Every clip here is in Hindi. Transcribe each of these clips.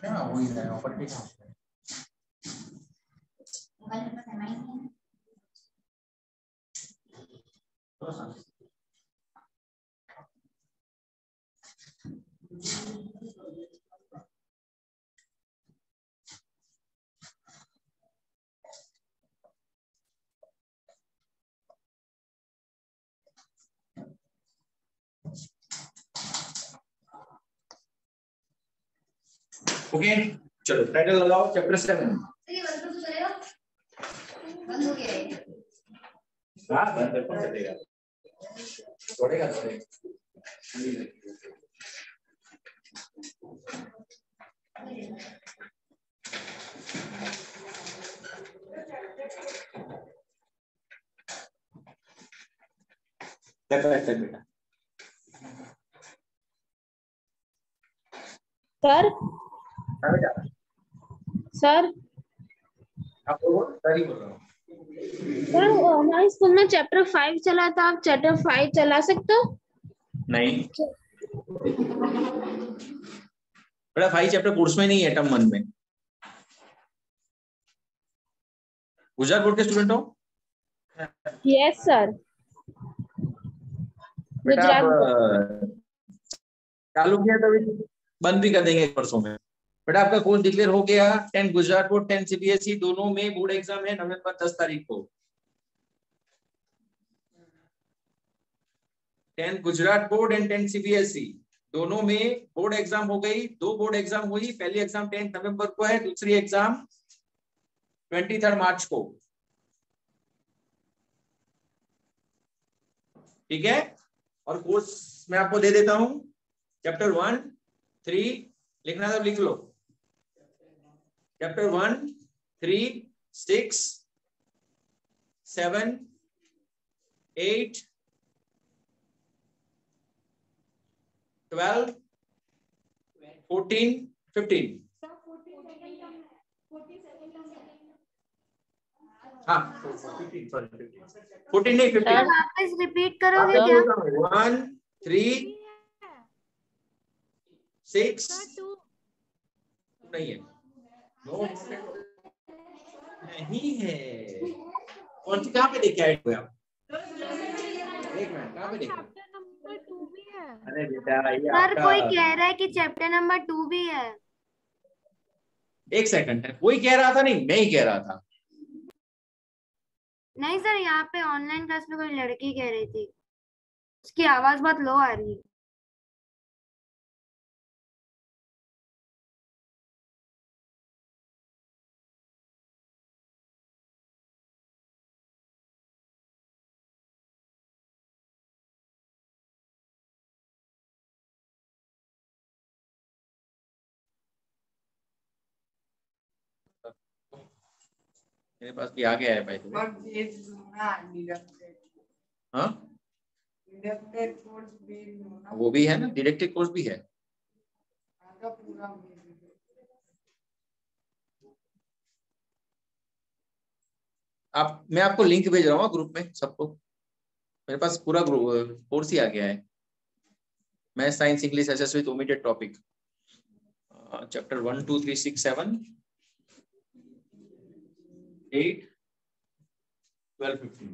ना वही है ऑफर पे ओके चलो टाइटल लगाओ चैप्टर 7 बंद हो गया है हां बंद कौन चलेगा छोड़ेगा बेटा सर सर आप बोलो सही बोल रहा हूँ सर हमारे स्कूल में चैप्टर 5 चला था, आप चैप्टर 5 चला सकते हो? नहीं बेटा 5 चैप्टर कोर्स में नहीं है टर्म 1 में गुजरात बोर्ड के स्टूडेंट हो यस सर बेटा गुजरात आप चालू किया तो बंद भी कर देंगे परसों में बेटा आपका कोर्स डिक्लेयर हो गया 10 गुजरात बोर्ड 10 सीबीएसई दोनों में बोर्ड एग्जाम है नवंबर 10 तारीख को 10 गुजरात बोर्ड एंड 10 सीबीएसई दोनों में बोर्ड एग्जाम हो गई 2 बोर्ड एग्जाम हुई पहली एग्जाम 10 नवंबर को है दूसरी एग्जाम 23 मार्च को ठीक है और कोर्स मैं आपको दे देता हूं चैप्टर 1 3 लिखना तो लिख लो चैप्टर 1 3 6 7 8 12 14 15 हाँ 14 नहीं 15 वापस रिपीट करोगे क्या? 1 3 6 नहीं है नो नहीं है कौन सी कहाँ पे देखे आए हुए आप एक मिनट कहाँ पे देखे अरे बेटा ये सर आपका कोई कह रहा है कि चैप्टर नंबर 2 भी है। एक सेकंड है कोई कह रहा था नहीं मैं ही कह रहा था नहीं सर यहाँ पे ऑनलाइन क्लास में कोई लड़की कह रही थी, उसकी आवाज बहुत लो आ रही है। मेरे पास भी आ गया है भाई तुम्हें हाँ वो भी है ना डिडक्टिव कोर्स भी है आप मैं आपको लिंक भेज रहा हूँ ग्रुप में सबको मेरे पास पूरा कोर्स ही आ गया है math science English SS with omitted topic chapter 1 2 3 6 7 8 12 15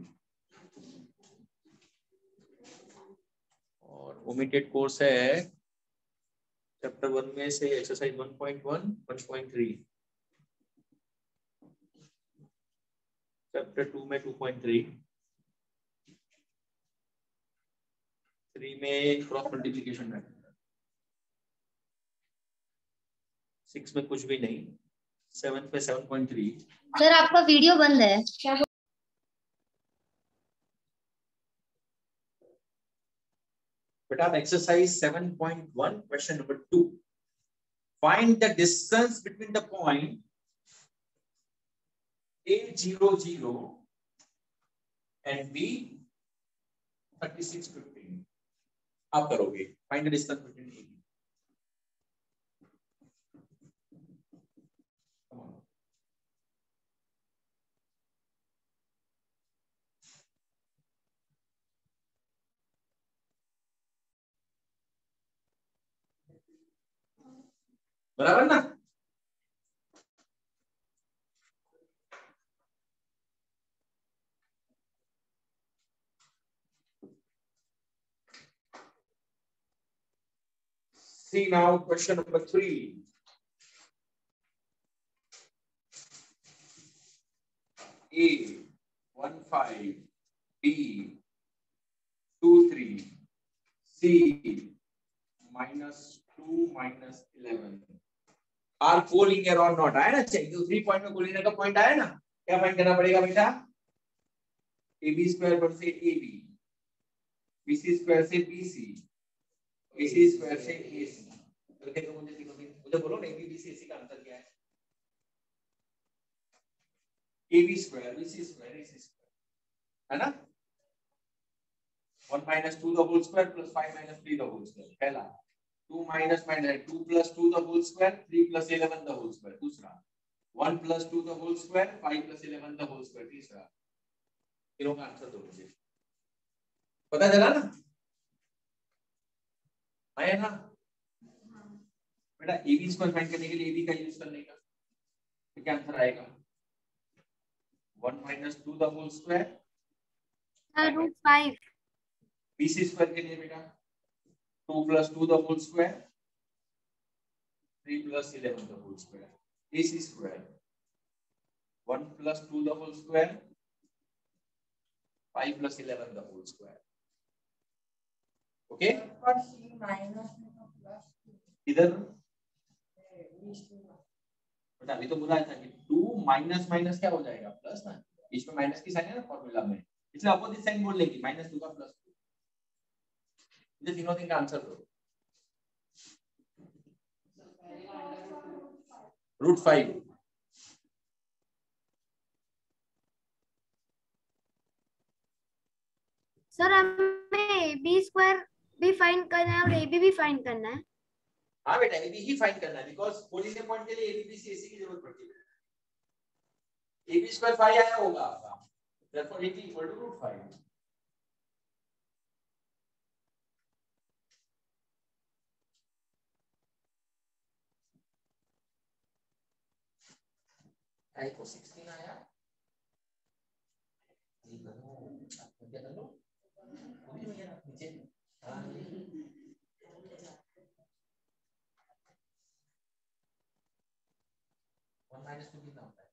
और ओमिटेड कोर्स है चैप्टर 1 में से एक्सरसाइज 1.1 1.3 चैप्टर 2 में 2.3 3 में क्रॉस मल्टीप्लिकेशन है 6 में कुछ भी नहीं 7 में 7.3 सर आपका वीडियो बंद है क्या? बेटा exercise 7.1 question number 2 find the distance between the point A00 and B 3615 आप करोगे find the distance between A बराबर ना? See now question number 3. A 15, B 23, C -2 -11 are collinear or not? आया ना? चाहिए तो 3 पॉइंट में collinear का पॉइंट आया ना? क्या फाइंड करना पड़ेगा बेटा? AB स्क्वायर पर से AB, BC स्क्वायर से BC, AC स्क्वायर से AC। तो देखो मुझे बोलो ना AB BC AC का आंसर क्या है? AB square BC square AC square, है ना? 1 - 2 the whole square plus 5 - 3 the whole square, पहला। 2 - 2 plus 2 the whole square, 3 plus 11 the whole square, दूसरा। 1 plus 2 the whole square, 5 plus 11 the whole square, तीसरा। तीनों का आंसर दो मुझे, पता चला ना? आया ना बेटा? AB स्क्वायर फाइंड करने के लिए AB का यूज करने का, तो क्या आंसर आएगा? 1 - 2 the whole square, √5। BC square के लिए बेटा 2 plus 2 the whole square, 3 plus 11 the whole square, AC square 1 plus 2 the whole square, 5 plus 11 the whole square. Okay? इधर बेटा अभी तो बोला था कि 2 माइनस माइनस क्या हो जाएगा? प्लस ना, इसमें माइनस की साइन है ना फॉर्मूला में, इसलिए अपोजिट साइन बोल लेंगे, -2 का +2। मुझे तीनों दिन का आंसर दो। √5। सर हमें AB स्क्वायर भी फाइंड करना है और AB भी फाइंड करना है। हाँ बेटा AB ही फाइंड करना है, बिकॉज़ कोलिनियर पॉइंट के लिए AB BC AC की जरूरत पड़ती है। AB स्क्वायर 5 आया होगा आपका, therefore AB equal to √5। आई को 16 आया, ये करो क्या कर लो पूरी में यार नीचे। हां 1 - 2 कितना होता है?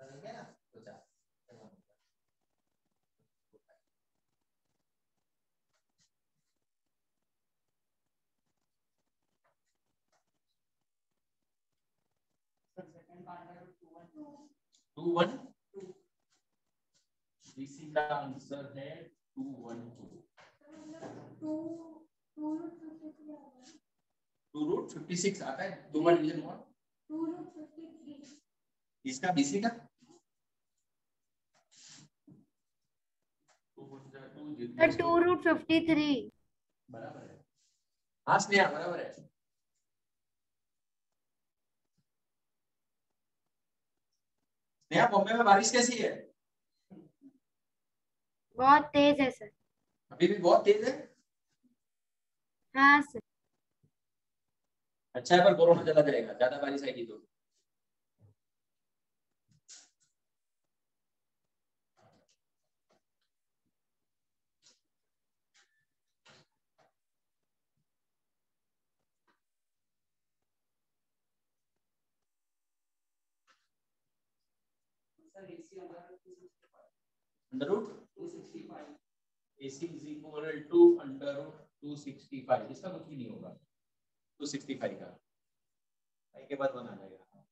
समझ गया ना? तो जा 2 1 BC का आंसर है 2 1 2 √56 आता है, 2 बार डिवीजन हुआ 2√53 इसका BC का 2√53 बराबर है। हाँ स्नेहा बराबर है। स्नेहा बॉम्बे में बारिश कैसी है? बहुत तेज है सर। अभी भी बहुत तेज है? हाँ सर। अच्छा है, पर कोरोना चला जाएगा ज्यादा बारिश आएगी तो। Under root 265 AC is equal to under root 265, इसका कुछ भी नहीं होगा 265 का, आई के बाद 1 आ जाएगा।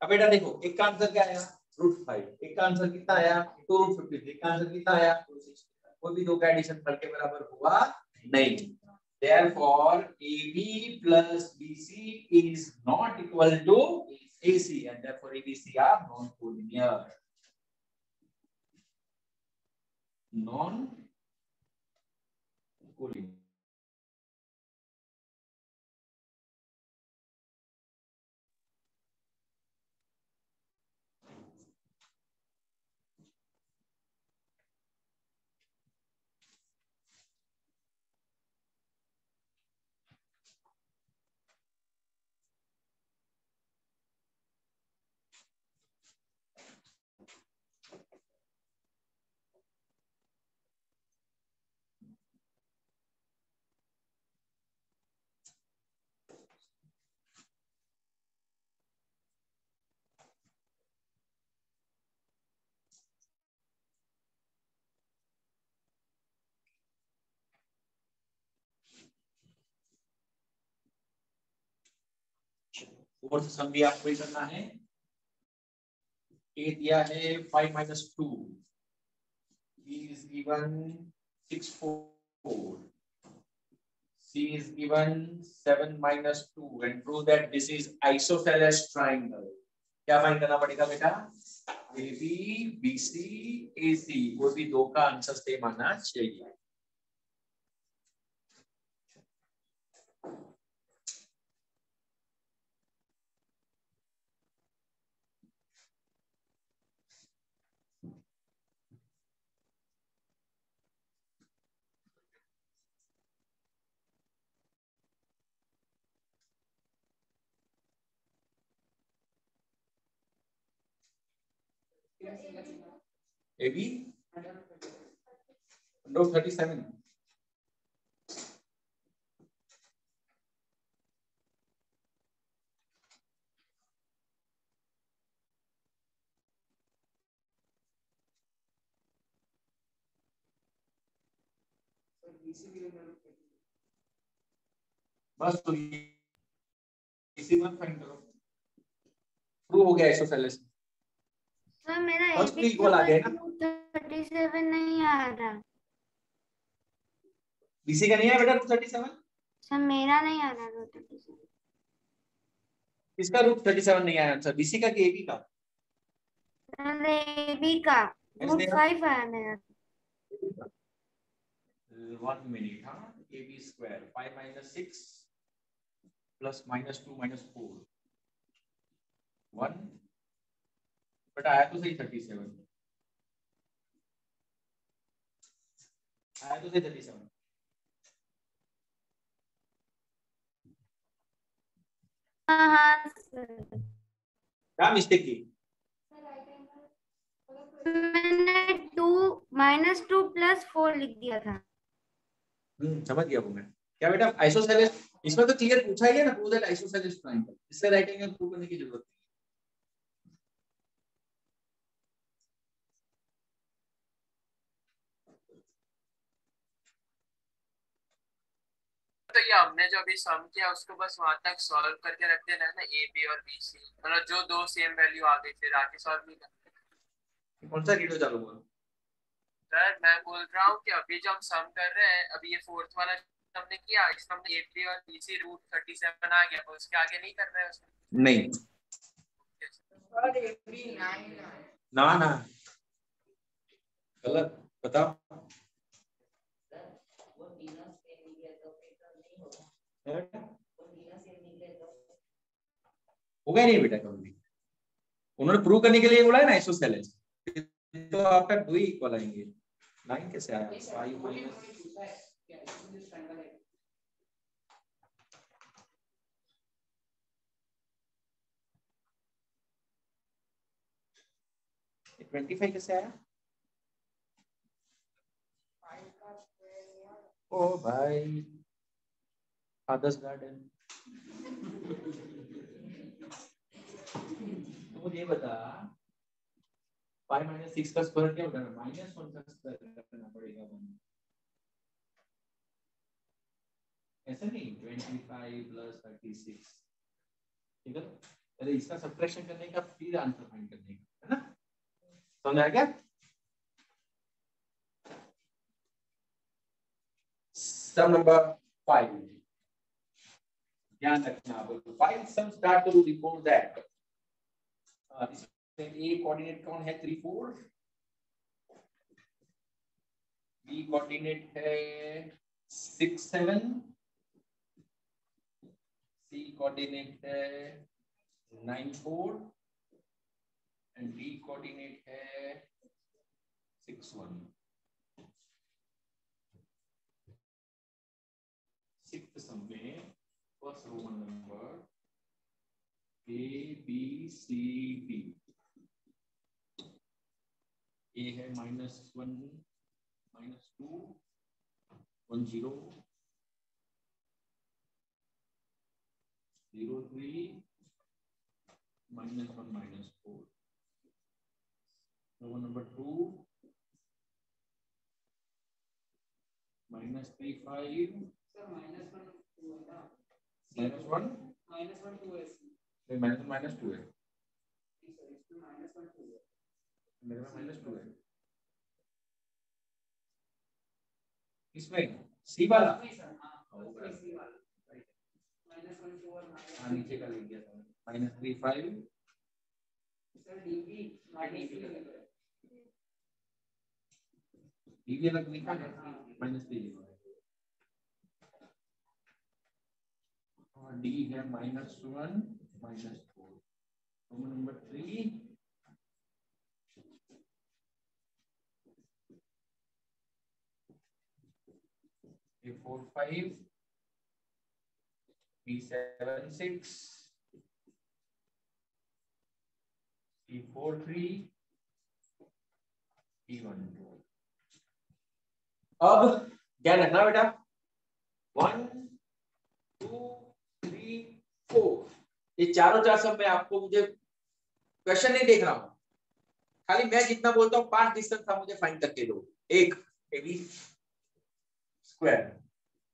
अब बेटा देखो एक का आंसर क्या आया? √5, एक का आंसर कितना आया? 2√53, एक का आंसर कितना आया? 265। कोई भी दो का एडिशन 3 के बराबर हुआ नहीं, therefore AB plus BC is not equal to AC and therefore ABC are non-collinear, non-collinear। Fourth सम भी आपको ही करना है। ए दिया है 5 minus 2 is given 6 4. C is given 7 minus 2 and prove that this is isosceles triangle. क्या फाइंड करना पड़ेगा बेटा? AB, BC, AC कोई भी दो का आंसर सेम आना चाहिए। AB 137 बस तो इसी में फाइंड करो। प्रूव हो गया आइसोसेलेस। सर मेरा फर्स्ट AB इक्वल आ गया ना? 37 नहीं आ रहा। BC का नहीं है बेटा 237? सर मेरा नहीं आ रहा 237। इसका रूट 37 नहीं आया आंसर। BC का कि AB का? AB का √5 आया मेरा। 1 minute हाँ। AB square 5 minus 6 plus minus 2 minus 4 1 but आया तो सही 37 आया तो सही 37। हाँ सर। क्या मिस्टेक की? मैंने 2 - 2 + 4 लिख दिया था। समझ गया वो मैं। क्या बेटा आइसोसेलेस इसमें तो क्लियर पूछा ही है ना, प्रूव दैट आइसोसेलेस ट्रायंगल। इससे राइट एंगल प्रूव करने की जरूरत नहीं। तो ये हमने जो अभी सम किया उसको बस वहां तक सॉल्व करके रख देना है ना, ए बी और बी सी, मतलब जो दो सेम वैल्यू आ गई फिर आगे सॉल्व नहीं करना। कौन सा वीडियो चालू हुआ? सर मैं बोल रहा हूँ कि अभी जो हम सम कर रहे हैं, अभी ये फोर्थ वाला हमने किया, इसमें हमने ए बी और बी सी √37 आ गया, तो उसके आगे नहीं कर रहे हैं उसमें। नहीं ना ना गलत बताओ। होगा नहीं बेटा कभी भी। उन्होंने प्रूव करने के लिए बोला है ना आइसोसेलेस, तो आपका 2 ही इक्वल आएंगे। 9 कैसे आया? 5 minus 25 कैसे आया? ओ भाई फादर्स गार्डन। तो मुझे बता 5 minus 6 का स्क्वायर क्या होगा? -1 का स्क्वायर करना पड़ेगा। ऐसा नहीं 25 + 36 ठीक है। पहले इसका सब्ट्रैक्शन करने का फिर आंसर फाइंड करने का है ना। समझ आया क्या? सम नंबर 5 ध्यान रखना। बोलो 5 सम स्टार्ट टू रिपोर्ट दैट इसमें ए कोऑर्डिनेट कौन है? 3 4, बी कोऑर्डिनेट है 6 7, सी कोऑर्डिनेट है 9 4 एंड डी कोऑर्डिनेट है 6 1। सिक्स्थ सम में first Roman number A B C D. A है -1 -2 1 0 0 3 -1 -4। रोमन नंबर 2 -3 5 सर -1 2 है ना, -1 -1 2 है। -2 है, मेरे में -2 है। इसमें सी वाला नीचे का ले गया था -35 डीवी अलग लिखा है -3 और डी है -1 -4 number 3 A45 B76 C43 E12। अब ध्यान रखना बेटा 1 2 3 4 ये चारों चार सब मैं आपको मुझे क्वेश्चन नहीं देख रहा हूं, खाली मैं जितना बोलता हूँ 5 डिस्टेंस था मुझे फाइंड करके दो। एक AB square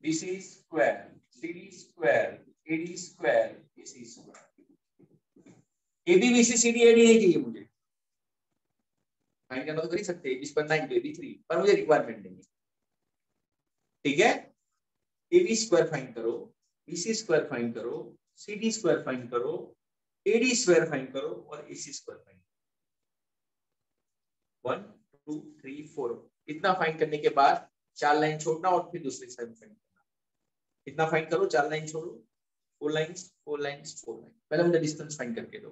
BC square CD square AD square AC square. AB BC CD AD नहीं चाहिए मुझे, फाइंड करना तो कर ही सकते हैं, AB स्क्वायर 9 तो AB 3 पर मुझे रिक्वायरमेंट नहीं है। ठीक है, AB स्क्वायर फाइंड करो, BC स्क्वायर फाइंड करो, CD स्क्वायर फाइंड करो, AD स्क्वायर फाइंड करो और AC स्क्वायर फाइंड करो। 1 2 3 4 इतना फाइंड करने के बाद 4 लाइन छोड़ना और फिर दूसरी साइड फाइंड करना। इतना फाइंड करो, 4 लाइन छोड़ो, 4 लाइंस 4 लाइंस 4 लाइन। पहले मुझे डिस्टेंस फाइंड करके दो,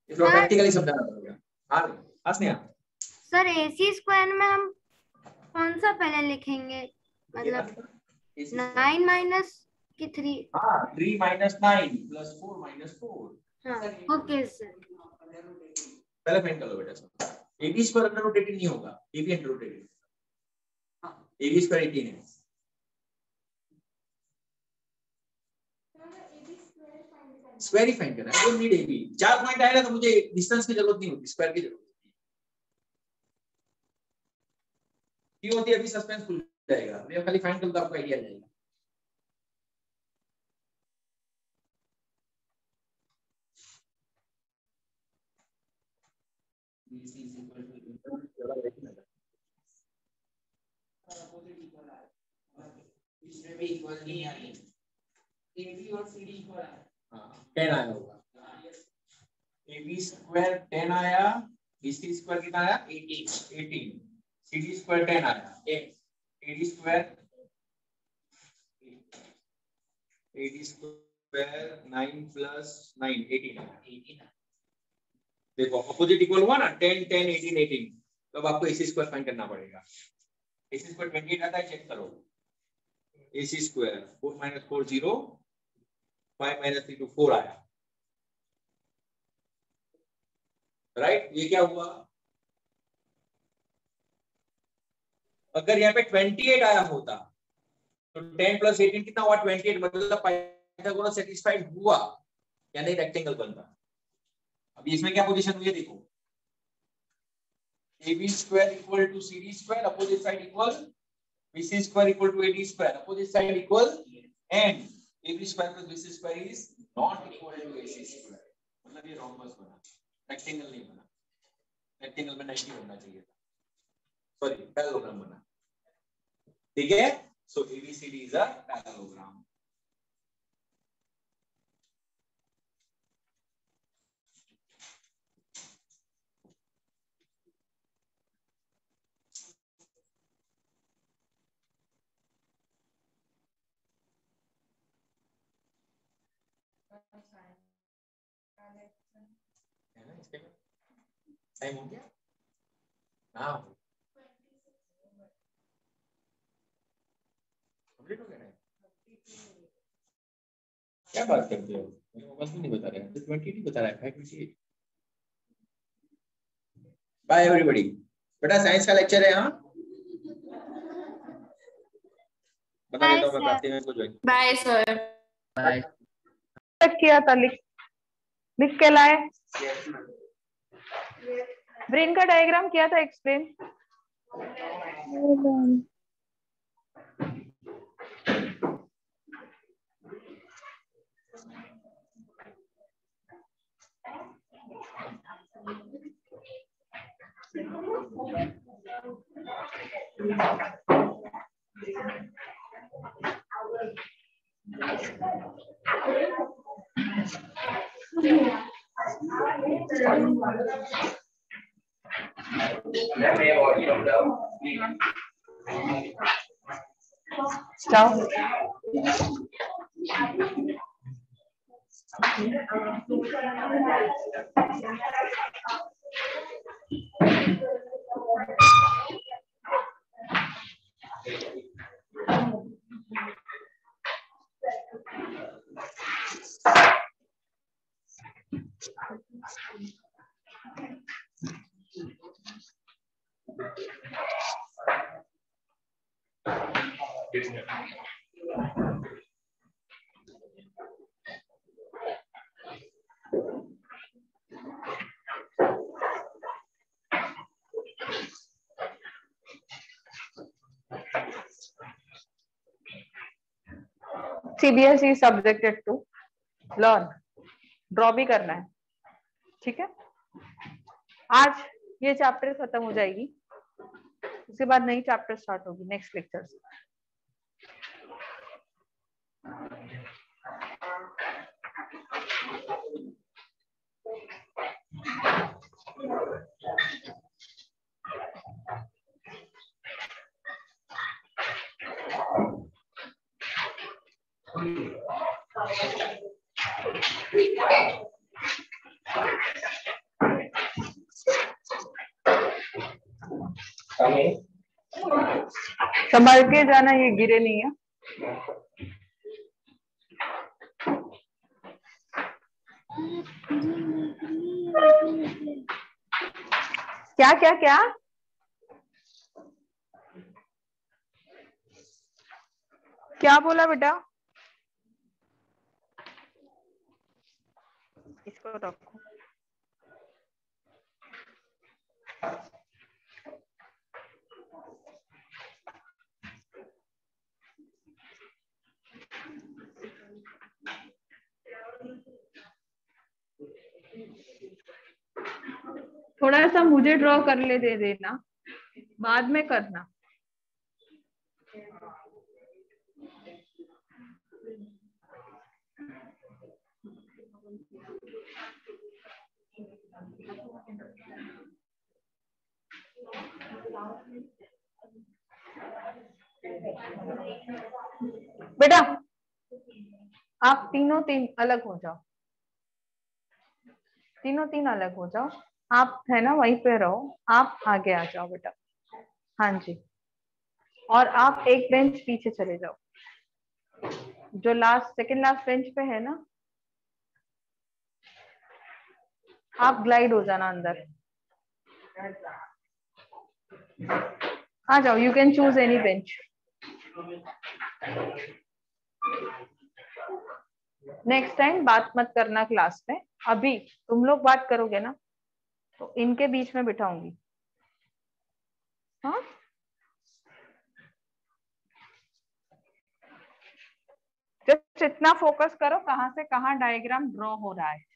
इसको प्रैक्टिकली समझाना पड़ेगा। हाँ आसनिया सर AC स्क्वायर में हम कौन सा पहले लिखेंगे, मतलब 9 माइनस की 3? हाँ 3 -9 + 4 -4। हाँ ओके सर। पहले फाइंड कर लो बेटा सब। AB स्क्वायर अंडर रूट 18 नहीं होगा, AB अंडर रूट 18। हाँ AB स्क्वायर 18 है। स्क्वायर ही फाइंड करना है, डोंट नीड AB। 4 पॉइंट आएगा तो मुझे डिस्टेंस की जरूरत नहीं होती, स्क्वायर की जरूरत होती है। क्यों होती है? अभी सस्पेंस खुल जाएगा, मैं खाली फाइंड करूंगा आपको आईडिया आ जाएगा। इसमें भी इक्वल नहीं आई, AB और CD इक्वल आया। हाँ 10 आया होगा। AB स्क्वायर 10 आया, BC स्क्वायर कितना आया 18, CD स्क्वायर 10 आया, AD स्क्वायर 9 + 9 18। देखो अपोजिट इक्वल हुआ ना, 10 10 18 18। तो अब आपको AC स्क्वायर फाइंड करना पड़ेगा। AC स्क्वायर 28 आता है, चेक करो। AC स्क्वायर 4 - 4 0, 5 - 3 2 4 आया, राइट। ये क्या हुआ? अगर यहाँ पे 28 आया होता तो 10 + 18 कितना हुआ? 28, मतलब पाइथागोरस सेटिस्फाइड हुआ, यानी रेक्टेंगल बनता। अब इसमें क्या पोजीशन हुई है देखो, AB square equal to CD square, opposite side equal, BC square equal to AD square, opposite side equal, and AB square plus BC square is not equal to AC square. मतलब ये रोम्बस बना, रेक्टेंगल नहीं बना। रेक्टेंगल में 90 होना चाहिए था, सॉरी पैरेललोग्राम बना। ठीक है, सो ABCD is a parallelogram. Time हो गया? हाँ कंप्लीट हो गया ना? क्या बात करते हो, मेरे मोबाइल में नहीं बता रहे हैं, 28 बता रहा है, 528। Bye everybody. बेटा साइंस का लेक्चर है। हाँ बता देता हूँ मैं प्राप्ति में कुछ। Bye sir. बाय। किया था, लिख के लाए। ब्रेन का डायग्राम किया था explain. Stop. CBSE subjected to learn. Draw भी करना है, ठीक है। आज ये चैप्टर खत्म हो जाएगी, उसके बाद नई चैप्टर स्टार्ट होगी नेक्स्ट लेक्चर से। संभाल के जाना, ये गिरे नहीं है। क्या क्या क्या क्या बोला बेटा? इसको रखो। थोड़ा सा मुझे ड्रॉ कर ले दे देना, बाद में करना। बेटा आप तीनों तीन अलग हो जाओ, तीनों तीन अलग हो जाओ। आप है ना वहीं पे रहो, आप आगे आ जाओ बेटा। हाँ जी, और आप एक बेंच पीछे चले जाओ, जो लास्ट सेकंड लास्ट बेंच पे है ना, आप ग्लाइड हो जाना अंदर। आ जाओ, you can choose any bench. Next time बात मत करना क्लास में, अभी तुम लोग बात करोगे ना तो इनके बीच में बिठाऊंगी। हाँ, जस्ट इतना फोकस करो कहाँ से कहाँ डायग्राम ड्रॉ हो रहा है।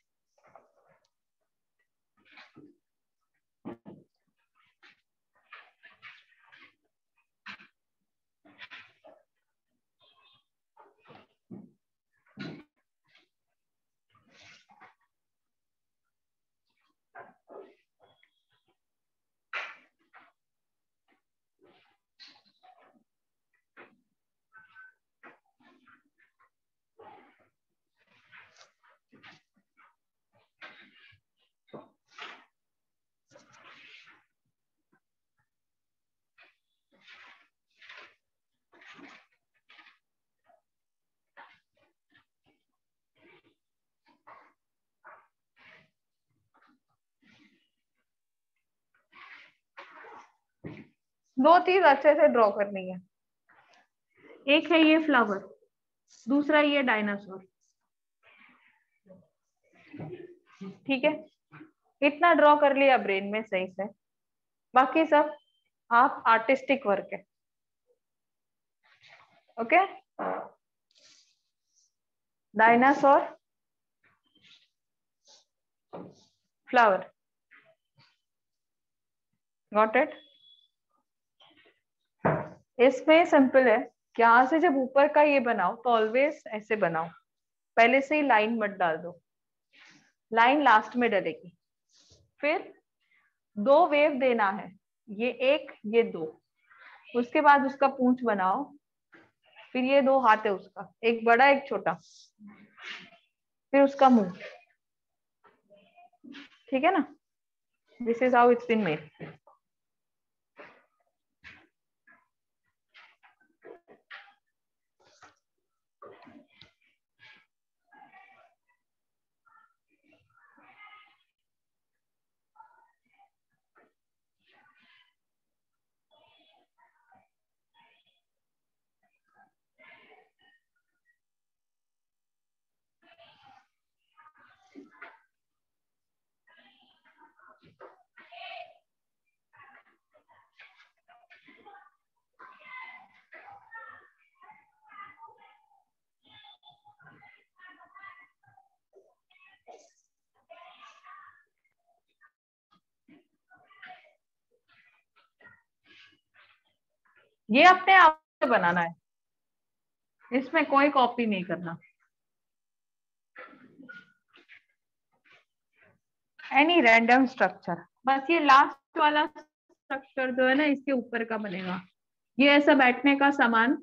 दो चीज अच्छे से ड्रॉ करनी है, एक है ये फ्लावर, दूसरा ये डायनासोर। ठीक है, इतना ड्रॉ कर लिया ब्रेन में सही से, बाकी सब आप आर्टिस्टिक वर्क है। Okay, dinosaur, flower, got it? इसमें सिंपल है, यहाँ से जब ऊपर का ये बनाओ तो ऑलवेज ऐसे बनाओ, पहले से ही लाइन मत डाल दो, लाइन लास्ट में डलेगी। फिर 2 वेव देना है, ये 1 ये 2, उसके बाद उसका पूंछ बनाओ, फिर ये 2 हाथ है उसका, एक बड़ा एक छोटा, फिर उसका मुंह। ठीक है ना, this is how it's been made. ये अपने आप से बनाना है, इसमें कोई कॉपी नहीं करना। एनी रैंडम स्ट्रक्चर, बस ये लास्ट वाला स्ट्रक्चर जो है ना इसके ऊपर का बनेगा, ये ऐसा बैठने का सामान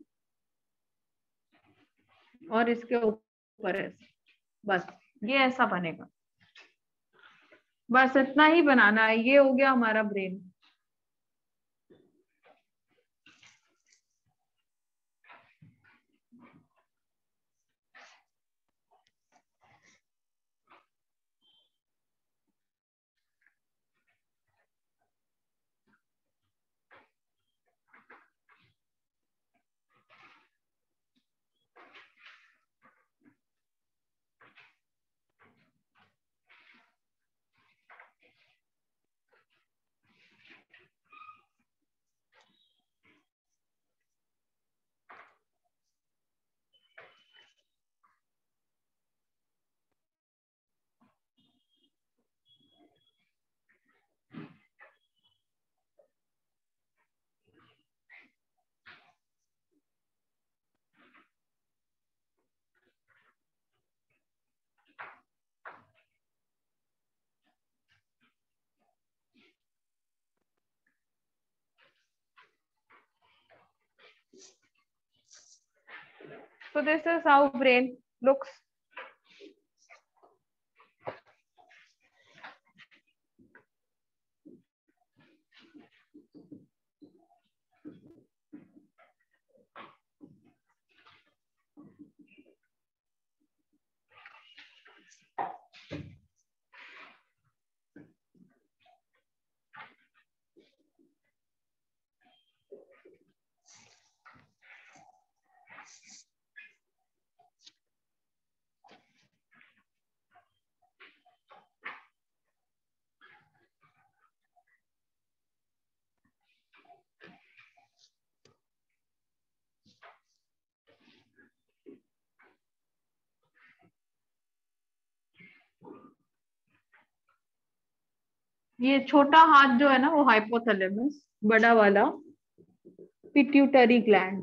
और इसके ऊपर ऐसे, बस ये ऐसा बनेगा, बस इतना ही बनाना है। ये हो गया हमारा brain. So this is how brain looks. ये छोटा हाथ जो है ना वो हाइपोथैलेमस, बड़ा वाला पिट्यूटरी ग्लैंड।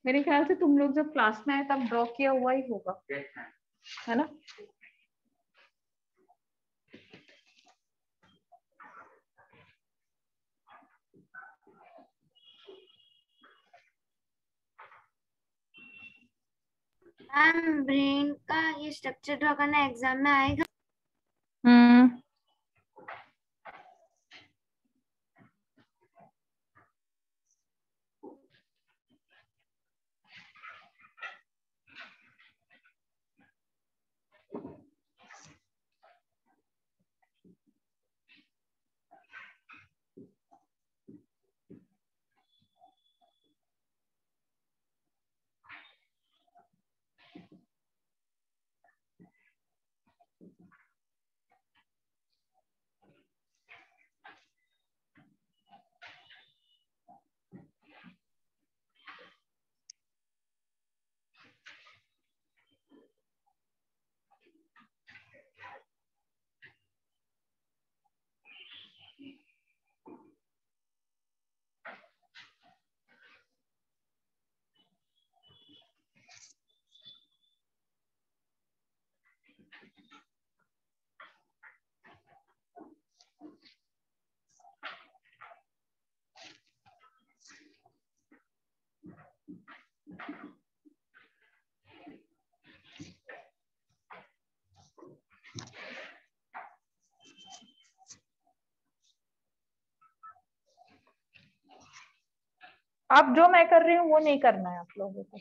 मेरे ख्याल से तुम लोग जब क्लास में आए तब ड्रॉ किया हुआ ही होगा, है ना। मैम ब्रेन का ये स्ट्रक्चर ड्रॉ करना एग्जाम में आएगा? अब जो मैं कर रही हूँ वो नहीं करना है आप लोगों को।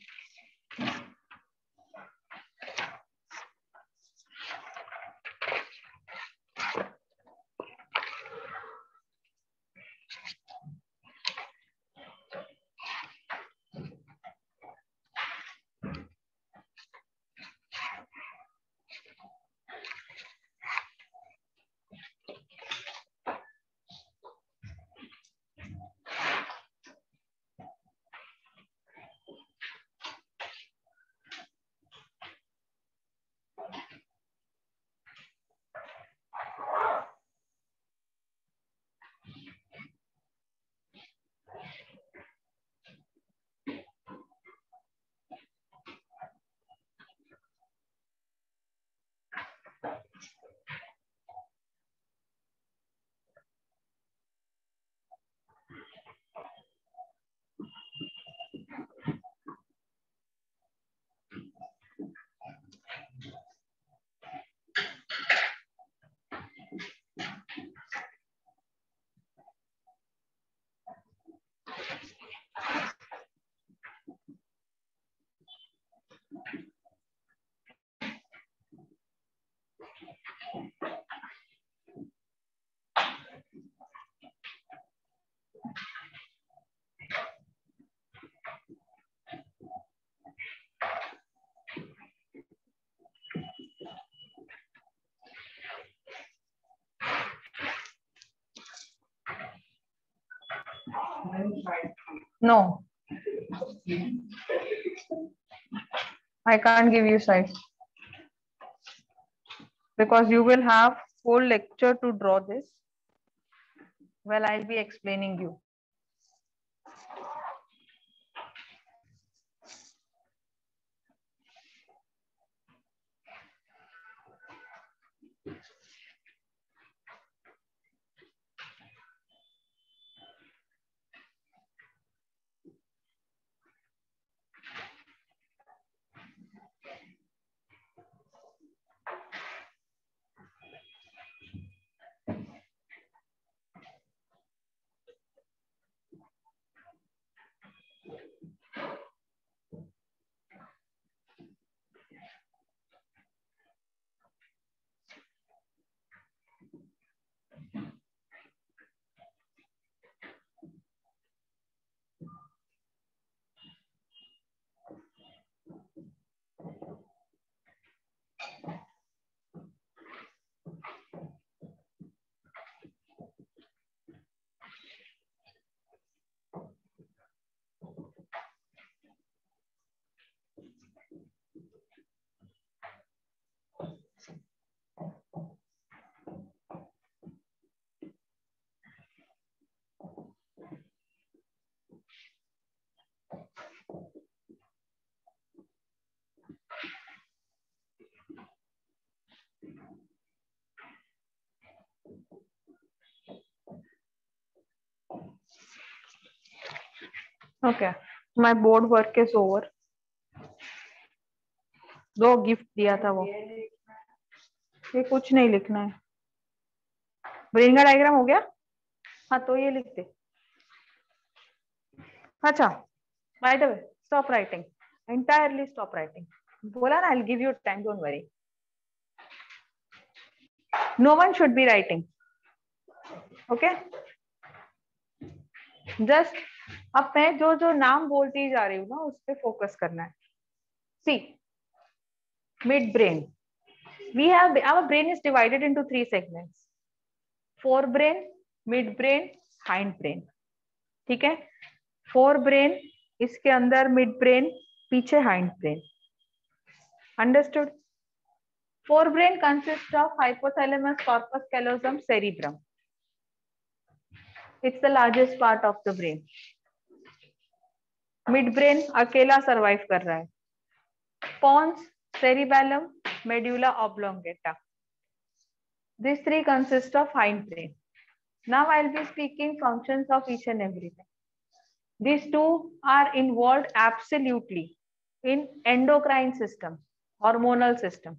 No, I can't give you size because you will have whole lecture to draw this. Well, I'll be explaining you. Okay, my board work is over. दो गिफ्ट दिया था वो, ये कुछ नहीं लिखना है। ब्रेन का डायग्राम हो गया? हाँ तो ये लिख दे। अच्छा, by the way stop writing, entirely stop writing. बोला ना, I'll give you time, don't worry. No one should be writing. Okay? Just अब मैं जो जो नाम बोलती जा रही हूँ ना उस पे फोकस करना है। See, midbrain. We have our brain is divided into 3 segments: forebrain, midbrain, hindbrain. ठीक है? forebrain, इसके अंदर midbrain, पीछे hindbrain. Understood? Forebrain consists of hypothalamus, corpus callosum, cerebrum. It's the largest part of the brain. Midbrain अकेला survive कर रहा है. Pons, cerebellum, medulla oblongata. These three consist of hindbrain. Now I'll be speaking functions of each and everything. These two are involved absolutely in endocrine system, hormonal system.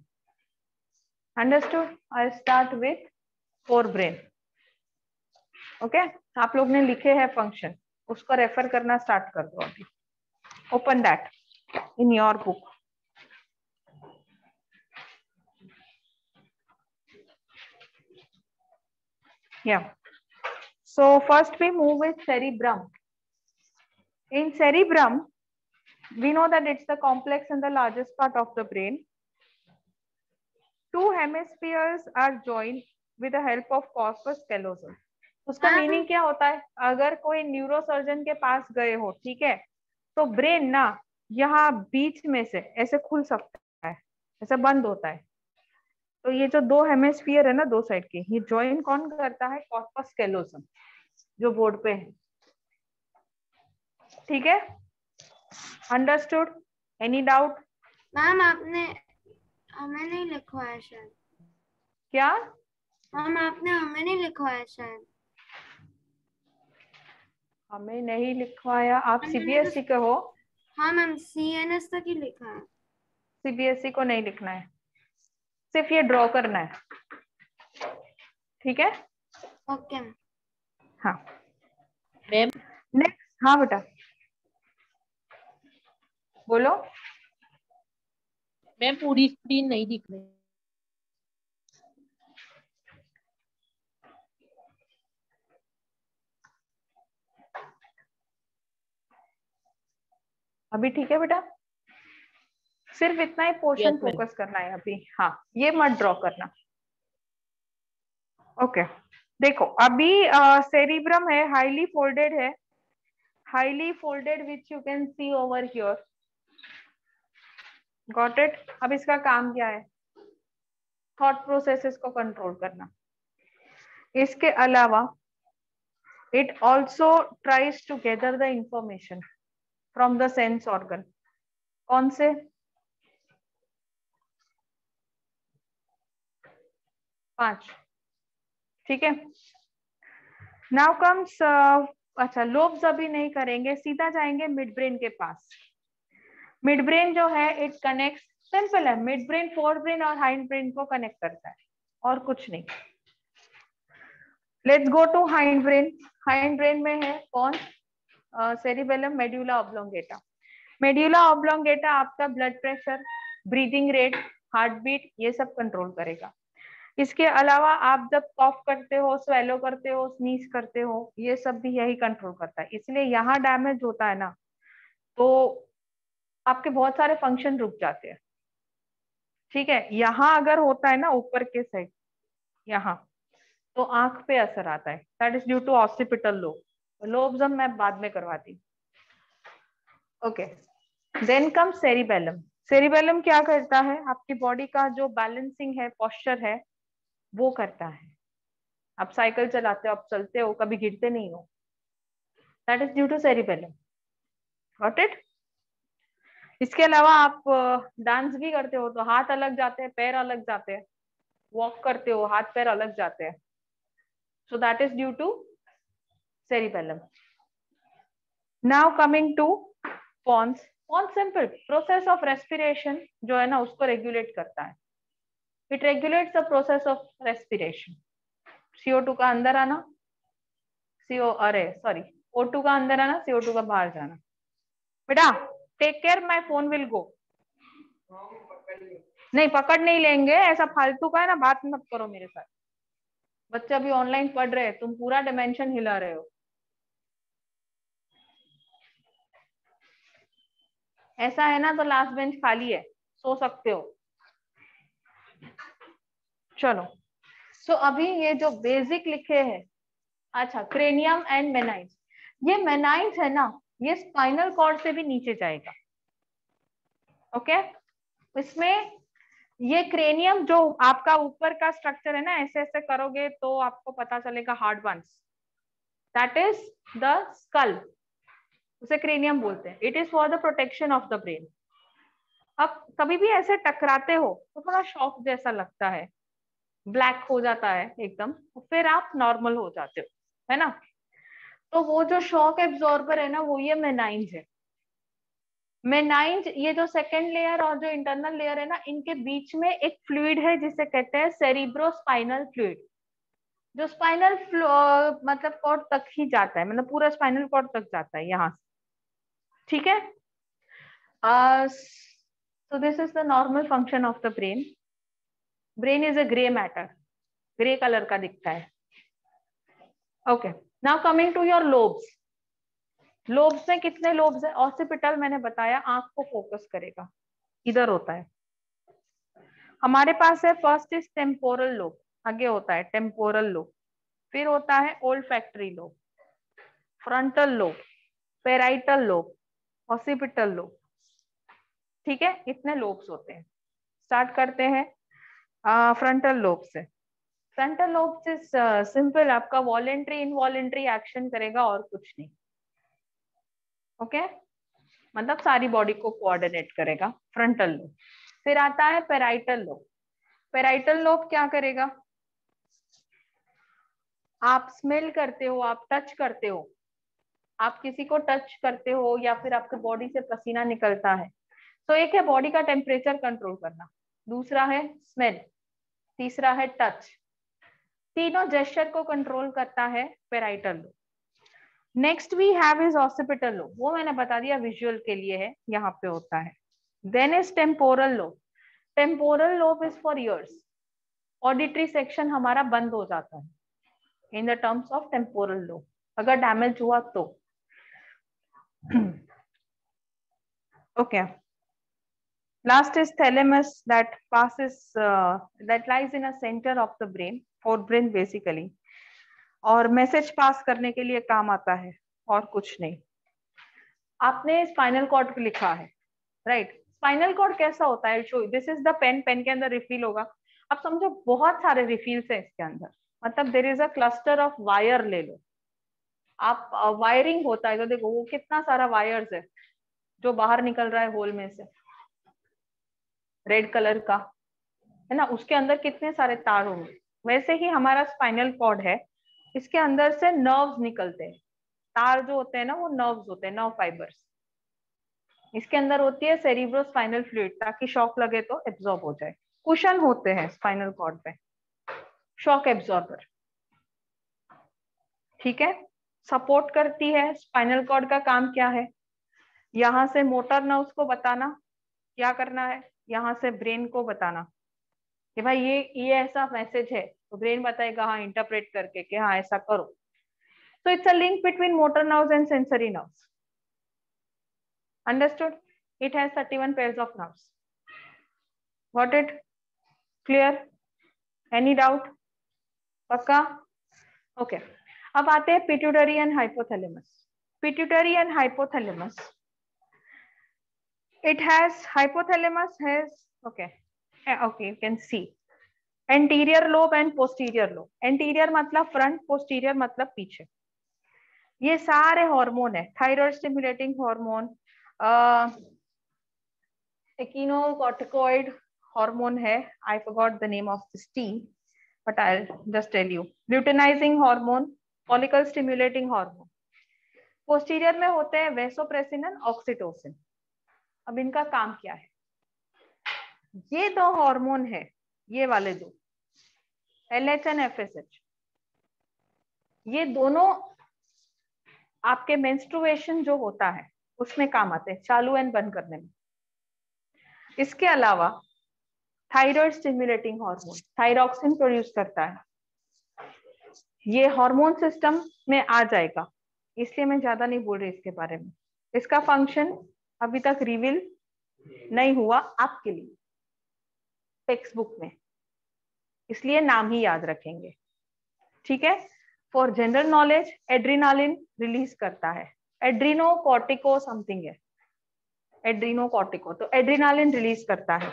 Understood? I'll start with forebrain. Okay? आप लोग ने लिखे हैं फंक्शन, उसको रेफर करना स्टार्ट कर दो अभी. Open that in your book. Yeah. So first we move with cerebrum. In cerebrum, we know that it's the complex and the largest part of the brain. Two hemispheres are joined with the help of corpus callosum. उसका मीनिंग क्या होता है? अगर कोई न्यूरोसर्जन के पास गए हो, ठीक है, तो ब्रेन ना यहाँ बीच में से ऐसे खुल सकता है, ऐसे बंद होता है. तो ये जो दो हेमिस्फीयर है ना, दो साइड के, ये ज्वाइन कौन करता है? कॉर्पस कैलोसम, जो बोर्ड पे है. ठीक है, अंडरस्टूड? Any doubt? मैम आपने हमें नहीं लिखवाया शायद. क्या मैम आपने हमें नहीं लिखवाया शायद. हमें नहीं लिखवाया? आप सीबीएसई के हो? हाँ मैम, CNS तक ही लिखा है. सीबीएसई को नहीं लिखना है, सिर्फ ये ड्रॉ करना है. ठीक है, ओके. हाँ मैम. नेक्स्ट. हाँ बेटा बोलो. मैम पूरी स्क्रीन नहीं दिख रही. अभी ठीक है बेटा? सिर्फ इतना ही पोर्शन Yes, ma'am. फोकस करना है अभी. हाँ, ये मत ड्रॉ करना. ओके, देखो अभी सेरिब्रम है, हाईली फोल्डेड है, highly folded which you can see over here. Got it? अब इसका काम क्या है? थॉट प्रोसेसेस को कंट्रोल करना. इसके अलावा it also tries to gather the information from the sense organ. कौन से? पांच. ठीक है, नाउ कम्स. अच्छा, लोब्स अभी नहीं करेंगे, सीधा जाएंगे मिड ब्रेन के पास. मिड ब्रेन जो है इट कनेक्ट, सिंपल है, मिड ब्रेन फोर ब्रेन और हाइंड ब्रेन को कनेक्ट करता है, और कुछ नहीं. Let's go to hind brain. Hind brain में है कौन? Cerebellum, medulla oblongata. Medulla oblongata आपका blood pressure, breathing rate, heart beat, ये सब कंट्रोल करेगा. इसके अलावा आप जब कॉफ करते हो, स्वेलो करते हो, स्नीज करते हो, ये सब भी यही कंट्रोल करता है. इसलिए यहाँ डैमेज होता है ना, तो आपके बहुत सारे फंक्शन रुक जाते हैं. ठीक है, यहाँ अगर होता है ना ऊपर के साइड, यहाँ, तो आंख पे असर आता है. That is due to occipital lobe. Lobes मैं बाद में करवाती हूँ. Okay, then come cerebellum. Cerebellum क्या करता है? आपकी बॉडी का जो बैलेंसिंग है, पोस्चर है, वो करता है. आप साइकिल चलाते हो, आप चलते हो, कभी गिरते नहीं हो. That is due to cerebellum. Got it? इसके अलावा आप डांस भी करते हो तो हाथ अलग जाते हैं, पैर अलग जाते हैं. वॉक करते हो, हाथ पैर अलग जाते हैं. So that is due to cerebellum. Now coming to pons. Pons simple, process of respiration जो है ना, उसको रेगुलेट करता है. It regulates the process of respiration. CO2 का अंदर आना, O2 का अंदर आना, CO2 का बाहर जाना. बेटा take care, my phone will go. नहीं, पकड़ नहीं लेंगे, ऐसा फालतू का है ना, बात मत करो मेरे साथ. बच्चे अभी ऑनलाइन पढ़ रहे हैं, तुम पूरा डिमेंशन हिला रहे हो. ऐसा है ना, तो लास्ट बेंच खाली है, सो सकते हो. चलो, सो अभी ये जो बेसिक लिखे हैं, अच्छा, क्रेनियम एंड मेनाइन्स. ये मेनाइन्स है ना, ये स्पाइनल कॉर्ड से भी नीचे जाएगा. ओके, इसमें ये क्रेनियम जो आपका ऊपर का स्ट्रक्चर है ना, ऐसे ऐसे करोगे तो आपको पता चलेगा hard ones. That is the skull, उसे क्रेनियम बोलते हैं. It is for the protection of the brain. अब कभी भी ऐसे टकराते हो तो थोड़ा शॉक जैसा लगता है, ब्लैक हो जाता है एकदम, फिर आप नॉर्मल हो जाते हो, है ना। तो वो जो शॉक एब्जॉर्बर है ना, वो ये मेनाइंज है। मेनाइंज, ये जो सेकेंड लेयर और जो इंटरनल लेयर है ना, इनके बीच में एक फ्लूइड है जिसे कहते हैं सेरिब्रोस्पाइनल फ्लूइड, जो स्पाइनल मतलब कॉर्ड तक ही जाता है, मतलब पूरा स्पाइनल कॉर्ड तक जाता है यहाँ से, ठीक है। so this is the normal function of the brain is a gray matter, grey colour का दिखता है। Okay, now coming to your lobes. Lobes में कितने लोब्स है? ऑसिपिटल मैंने बताया आंख को फोकस करेगा, इधर होता है हमारे पास है। फर्स्ट इज टेम्पोरल लोब, आगे होता है टेम्पोरल लोब, फिर होता है olfactory lobe, frontal lobe, parietal lobe, occipital lobe, ठीक है। इतने लोब्स होते हैं। स्टार्ट करते हैं फ्रंटल लोब से। फ्रंटल लोब से सिंपल आपका वॉलेंट्री इनवॉलेंट्री एक्शन करेगा और कुछ नहीं, ओके मतलब सारी बॉडी को कोऑर्डिनेट करेगा फ्रंटल लोब। फिर आता है पेराइटल लोब। पेराइटल लोब क्या करेगा? आप स्मेल करते हो, आप टच करते हो, आप किसी को टच करते हो या फिर आपके बॉडी से पसीना निकलता है, तो एक है बॉडी का टेम्परेचर कंट्रोल करना, दूसरा है स्मेल, तीसरा है टच। तीनों जेस्चर को कंट्रोल करता है parietal lobe. Next we have is occipital lobe, वो मैंने बता दिया विजुअल के लिए है, यहाँ पे होता है। Then is temporal lobe. Temporal lobe is for ears. Auditory section हमारा बंद हो जाता है in the terms of temporal lobe, अगर डैमेज हुआ तो। Okay, last is thalamus, that passes that lies in a center of the brain, forebrain basically, और मैसेज पास करने के लिए काम आता है और कुछ नहीं। आपने स्पाइनल कॉर्ड लिखा है, राइट। स्पाइनल कॉर्ड कैसा होता है? So this is the pen, pen के अंदर रिफिल होगा। अब समझो बहुत सारे रिफिल्स है इसके अंदर, मतलब there is a cluster of wire ले लो आप, वायरिंग होता है तो देखो वो कितना सारा वायर्स है जो बाहर निकल रहा है होल में से, रेड कलर का है ना, उसके अंदर कितने सारे तार होंगे। वैसे ही हमारा स्पाइनल कॉर्ड है, इसके अंदर से नर्व्स निकलते हैं, तार जो होते हैं ना वो नर्व्स होते हैं, नर्व फाइबर्स। इसके अंदर होती है सेरिब्रोस्पाइनल फ्लूइड, ताकि शॉक लगे तो एब्जॉर्ब हो जाए। कुशन होते हैं स्पाइनल कॉर्ड पे, शॉक एब्जॉर्बर, ठीक है। सपोर्ट करती है। स्पाइनल कॉर्ड का काम क्या है? यहाँ से मोटर नर्व्स को बताना क्या करना है, यहाँ से ब्रेन को बताना कि भाई ये ऐसा मैसेज है, तो ब्रेन बताएगा हाँ इंटरप्रेट करके कि हाँ ऐसा करो। So it's a link between motor nerves and sensory nerves. Understood? It has 31 pairs of nerves. Got it? Clear? Any doubt? पक्का? Okay. अब आते हैं pituitary and hypothalamus. Pituitary and hypothalamus. It has, hypothalamus has, okay, you can see anterior lobe and posterior lobe. Anterior मतलब front, posterior मतलब पीछे। ये सारे हार्मोन है, thyroid stimulating hormone, echinoccorticoid hormone है, I forgot the name of this T but I just tell you, luteinizing hormone, follicle stimulating hormone. Posterior में होते हैं वेसोप्रेसिन एंड ऑक्सीटोसिन। अब इनका काम क्या है? ये दो हार्मोन है, ये वाले दो, LH एंड FSH, ये दोनों आपके मेंस्ट्रुएशन जो होता है उसमें काम आते हैं, चालू एंड बंद करने में। इसके अलावा thyroid stimulating hormone thyroxine produce करता है, ये हार्मोन सिस्टम में आ जाएगा, इसलिए मैं ज्यादा नहीं बोल रही इसके बारे में। इसका फंक्शन अभी तक रिवील नहीं हुआ आपके लिए टेक्स्ट बुक में, इसलिए नाम ही याद रखेंगे, ठीक है। For general knowledge, adrenaline release करता है, एड्रीनोकॉर्टिको समथिंग है, एड्रीनोकॉर्टिको, तो एड्रीनालिन रिलीज करता है।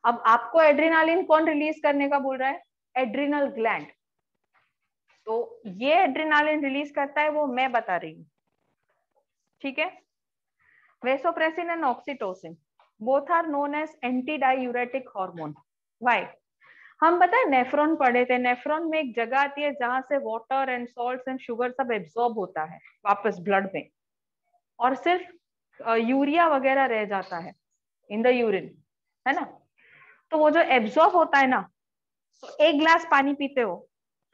अब आपको एड्रीनालिन कौन रिलीज करने का बोल रहा है? Adrenal gland. तो ये एड्रीनालिन रिलीज करता है, वो मैं बता रही हूँ, ठीक है। Vasopressin and oxytocin, both are known as anti diuretic hormone. Why? हम पता है नेफ्रॉन पढ़े थे, नेफ्रॉन में एक जगह आती है जहां से water and salts and sugar सब एब्जॉर्ब होता है वापस ब्लड में, और सिर्फ यूरिया वगैरह रह जाता है इन द यूरिन, है ना। तो वो जो एब्जॉर्ब होता है ना, तो एक गिलास पानी पीते हो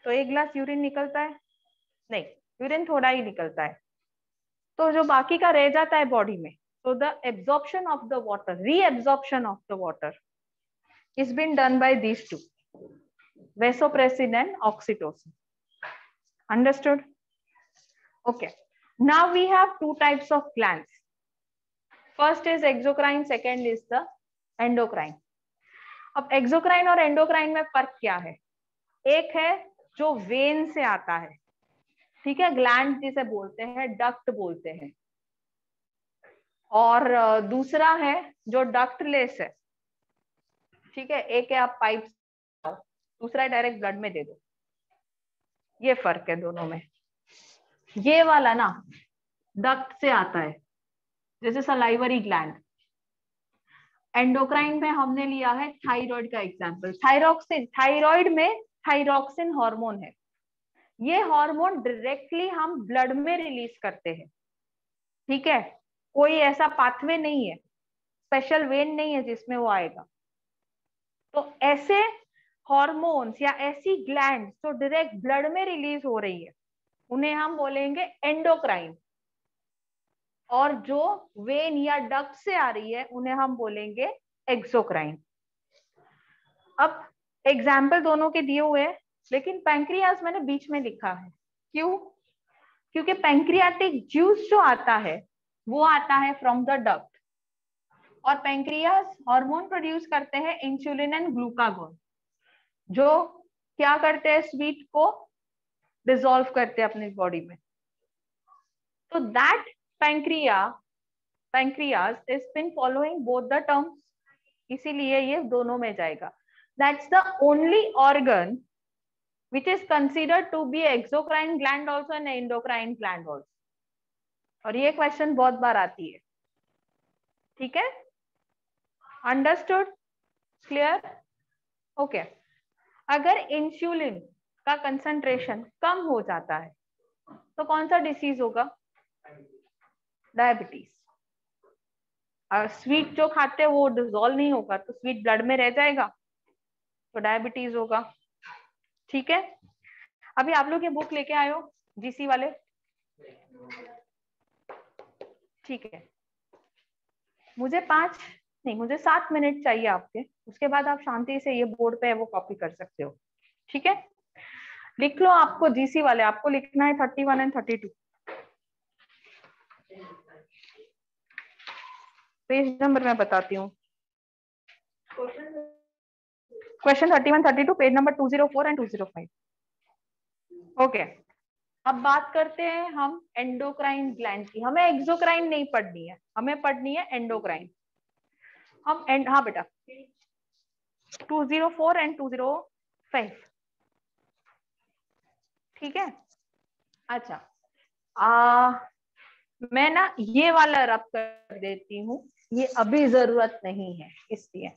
तो एक गिलास यूरिन निकलता है? नहीं, यूरिन थोड़ा ही निकलता है। तो जो बाकी का रह जाता है बॉडी में, so the absorption of the water, reabsorption of the water is been done by these two, vasopressin and oxytocin. Understood? Okay, now we have two types of glands. First is exocrine, second is the endocrine. अब exocrine और endocrine में फर्क क्या है? एक है जो वेन से आता है, ठीक है, ग्लैंड जिसे बोलते हैं, डक्ट बोलते हैं, और दूसरा है जो डक्टलेस है, ठीक है। एक है आप पाइप, दूसरा है डायरेक्ट ब्लड में दे दो। ये फर्क है दोनों में। ये वाला ना डक्ट से आता है, जैसे सलाइवरी ग्लैंड। एंडोक्राइन में हमने लिया है थायराइड का एग्जांपल। थायरॉक्सिन, थायराइड में थायरॉक्सिन हार्मोन है। ये हार्मोन डायरेक्टली हम ब्लड में रिलीज करते हैं, ठीक है। कोई ऐसा पाथवे नहीं है, स्पेशल वेन नहीं है जिसमें वो आएगा। तो ऐसे हार्मोन्स या ऐसी ग्लैंड जो डायरेक्ट ब्लड में रिलीज हो रही है, उन्हें हम बोलेंगे एंडोक्राइन, और जो वेन या डक्ट से आ रही है उन्हें हम बोलेंगे एक्सोक्राइन। अब एग्जाम्पल दोनों के दिए हुए हैं, लेकिन पैंक्रियाज मैंने बीच में लिखा है। क्यों? क्योंकि पैंक्रियाटिक जूस जो आता है वो आता है फ्रॉम द डक्ट, और पैंक्रियाज हार्मोन प्रोड्यूस करते हैं इंसुलिन एंड ग्लूकागोन, जो क्या करते हैं, स्वीट को डिसॉल्व करते हैं अपनी बॉडी में। तो that pancreas is been following both the terms, इसीलिए ये दोनों में जाएगा। That's the only organ which is considered to be exocrine gland also and endocrine gland also, और ये क्वेश्चन बहुत बार आती है, ठीक है। अंडरस्टूड? क्लियर? ओके। अगर इंसुलिन का कंसंट्रेशन कम हो जाता है तो कौन सा डिसीज होगा? डायबिटीज। स्वीट जो खाते हैं वो डिसॉल्व नहीं होगा, तो स्वीट ब्लड में रह जाएगा, तो डायबिटीज होगा, ठीक है। अभी आप लोग ये बुक लेके आए हो जीसी वाले, ठीक है। मुझे 7 मिनट चाहिए आपके, उसके बाद आप शांति से ये बोर्ड पे वो कॉपी कर सकते हो, ठीक है। लिख लो, आपको जीसी वाले आपको लिखना है 31 एंड 32। पेज नंबर मैं बताती हूँ, question 31, 32, page number 204 and 205। Okay, अब बात करते हैं हम एंडोक्राइन ग्लैंड की। हमें एक्सोक्राइन नहीं पढ़नी है, हमें पढ़नी है एंडोक्राइन। हम हाँ बेटा 204 एंड 205, ठीक है। अच्छा, मैं ना ये वाला रब कर देती हूँ, ये अभी जरूरत नहीं है इसलिए।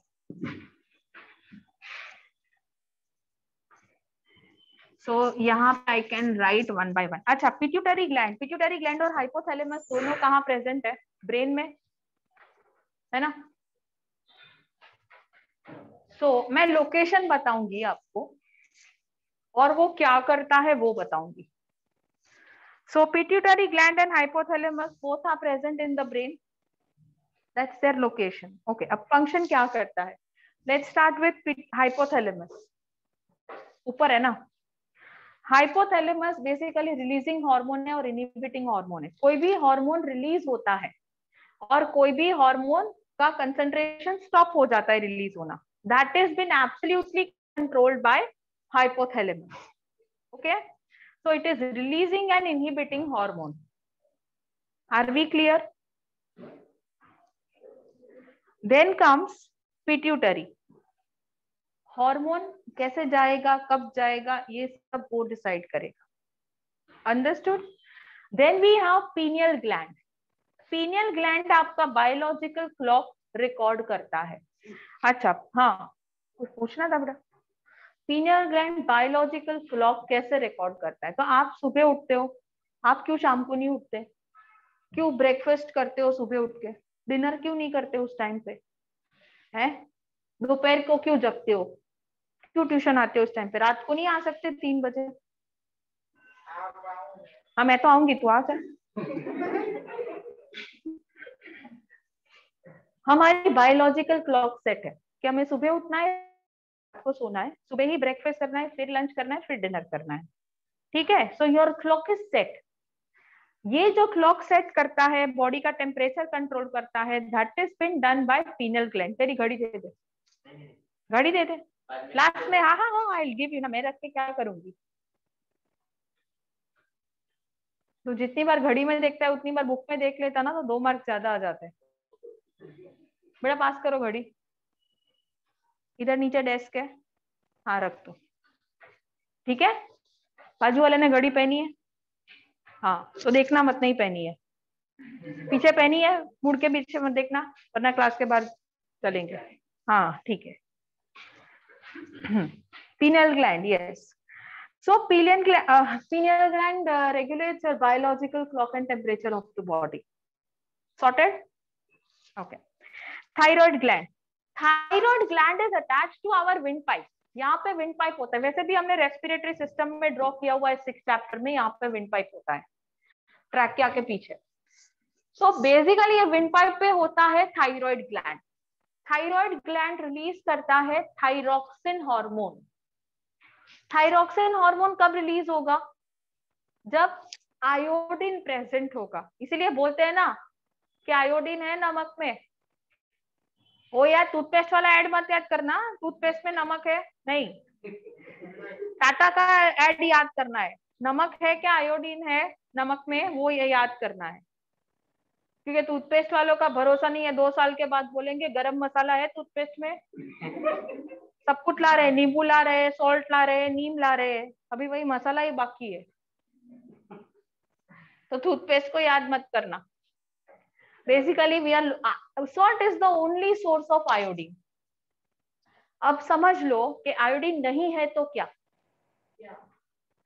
सो यहाँ पे आई कैन राइट 1 by 1। अच्छा, पिट्यूटरी ग्लैंड और हाइपोथैलेमस दोनों कहाँ प्रेजेंट है? ब्रेन में, है ना। मैं लोकेशन बताऊंगी आपको, और वो क्या करता है वो बताऊंगी। Pituitary gland and hypothalamus both are present in the brain, that's their location. Okay, अब फंक्शन क्या करता है? Let's start with hypothalamus. ऊपर है ना। हाइपोथैलेमस बेसिकली रिलीजिंग हार्मोन है और इनहिबिटिंग हार्मोन है। कोई भी हार्मोन रिलीज होता है और कोई भी हार्मोन का कंसंट्रेशन स्टॉप हो जाता है रिलीज होना, that is been absolutely controlled by hypothalamus. Okay, so it is releasing and inhibiting hormone. Are we clear? Then comes pituitary. Hormone कैसे जाएगा, कब जाएगा, ये सब वो डिसाइड करेगा। Understood? Then we have pineal gland. Pineal gland आपका बायोलॉजिकल क्लॉक रिकॉर्ड करता है। अच्छा हाँ, कुछ पूछना था बेटा? पीनियल ग्लैंड बायोलॉजिकल क्लॉक कैसे रिकॉर्ड करता है? तो आप सुबह उठते हो, आप क्यों शाम को नहीं उठते? क्यों ब्रेकफास्ट करते हो सुबह उठ के? डिनर क्यों नहीं करते उस टाइम पे? हैं? दोपहर को क्यों जगते हो? क्यों ट्यूशन आते हो उस टाइम पे? रात को नहीं आ सकते 3 बजे? हाँ मैं तो आऊंगी, तू आ जा। हमारी बायोलॉजिकल क्लॉक सेट है कि हमें सुबह उठना है, रात को सोना है, सुबह ही ब्रेकफास्ट करना है, फिर लंच करना है, फिर डिनर करना है। ठीक है, so your clock is set. ये जो क्लॉक सेट करता है, बॉडी का टेम्परेचर कंट्रोल करता है, that is been done by pineal gland. तेरी घड़ी दे दे, घड़ी दे दे लास्ट में। हाँ हाँ हाँ, आई विल गिव यू ना, मैं रख के क्या करूंगी? तो जितनी बार घड़ी में देखता है उतनी बार बुक में देख लेता ना, तो 2 मार्क्स ज्यादा आ जाते हैं। बेटा पास करो घड़ी, इधर नीचे डेस्क है, हाँ रख दो। ठीक है, बाजू वाले ने घड़ी पहनी है, हाँ तो देखना मत, नहीं पहनी है। पीछे पहनी है, मुड़ के पीछे मत देखना, वरना क्लास के बाद चलेंगे। हाँ ठीक है। pineal gland, yes. So pineal gland regulates your biological clock and temperature of the body. Sorted? Okay. Thyroid gland. Thyroid gland is attached to our windpipe. यहाँ पे विंड पाइप होता है, वैसे भी हमने रेस्पिरेटरी सिस्टम में ड्रॉ किया हुआ है 6th चैप्टर में, यहाँ पे विंड पाइप होता है ट्रैकिया के पीछे। सो बेसिकली ये विंड पाइप पे होता है thyroid gland. Thyroid gland release करता है थायरॉक्सिन हार्मोन। थायरॉक्सिन हार्मोन कब रिलीज होगा? जब आयोडीन प्रेजेंट होगा। इसीलिए बोलते हैं ना कि आयोडीन है नमक में। वो यार टूथपेस्ट वाला ऐड मत याद करना, टूथपेस्ट में नमक है नहीं, टाटा का ऐड याद करना है। नमक है क्या आयोडीन है नमक में, वो ये याद करना है। क्योंकि टूथपेस्ट वालों का भरोसा नहीं है, 2 साल के बाद बोलेंगे गरम मसाला है टूथपेस्ट में। सब कुछ ला रहे, नींबू ला रहे, सॉल्ट ला रहे, नीम ला रहे, अभी वही मसाला ही बाकी है। तो टूथपेस्ट को याद मत करना। Basically we are salt is the only source of iodine. अब समझ लो कि आयोडीन नहीं है तो क्या?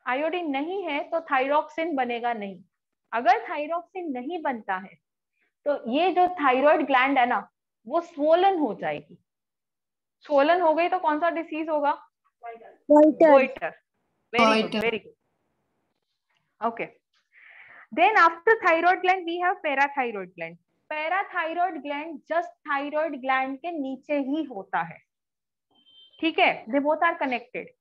आयोडीन नहीं है तो थायरॉक्सिन बनेगा नहीं। अगर थायरॉक्सिन नहीं बनता है तो ये जो थायराइड ग्लैंड है ना, वो स्वोलन हो जाएगी। स्वोलन हो गई तो कौन सा डिसीज होगा? Goitre. Very good, very good. Okay, then after thyroid gland we have parathyroid gland. Parathyroid gland just thyroid gland के नीचे ही होता है। ठीक है, they both are connected.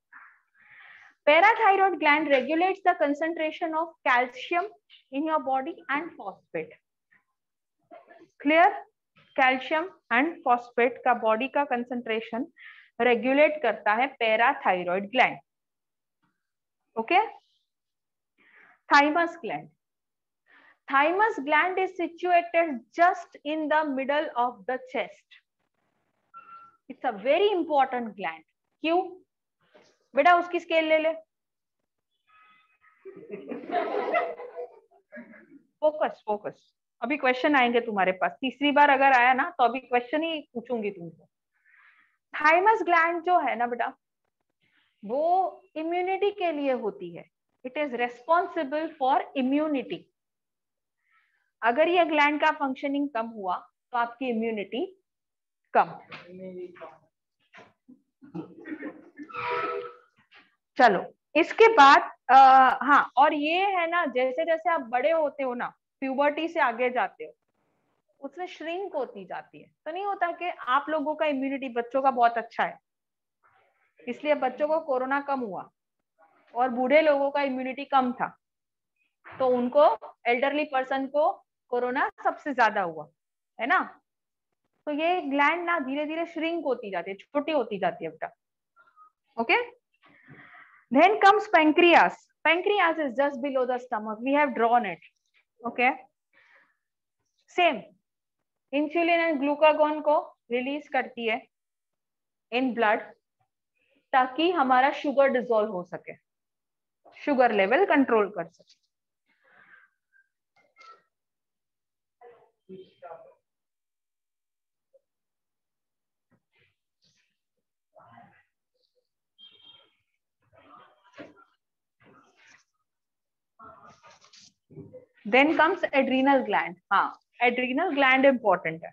Parathyroid gland regulates the concentration of calcium in your body and phosphate. Clear? Calcium and phosphate का बॉडी का कंसंट्रेशन रेगुलेट करता है parathyroid gland. Okay, thymus gland. Thymus gland is situated just in the middle of the chest. It's a very important gland. क्यों बेटा? उसकी स्केल ले ले। फोकस फोकस, अभी क्वेश्चन आएंगे तुम्हारे पास। तीसरी बार अगर आया ना तो अभी क्वेश्चन ही पूछूंगी तुमको। थाइमस ग्लैंड जो है ना बेटा, वो इम्यूनिटी के लिए होती है। It is responsible for immunity. अगर ये ग्लैंड का फंक्शनिंग कम हुआ तो आपकी इम्यूनिटी कम। चलो इसके बाद हाँ, और ये है ना, जैसे जैसे आप बड़े होते हो ना, प्यूबर्टी से आगे जाते हो, उसमें श्रिंक होती जाती है। तो नहीं होता कि आप लोगों का इम्यूनिटी बच्चों का बहुत अच्छा है, इसलिए बच्चों को कोरोना कम हुआ, और बूढ़े लोगों का इम्यूनिटी कम था तो उनको, एल्डरली पर्सन को कोरोना सबसे ज्यादा हुआ, है ना? तो ये ग्लैंड ना धीरे धीरे श्रिंक होती जाती है, छोटी होती जाती है बेटा। Okay, then comes pancreas. Pancreas is just below the stomach. We have drawn it. Okay, same, insulin and glucagon को रिलीज करती है इन ब्लड, ताकि हमारा शुगर डिसॉल्व हो सके, शुगर लेवल कंट्रोल कर सके। Then comes adrenal gland. हाँ, एड्रीनल ग्लैंड इंपॉर्टेंट है।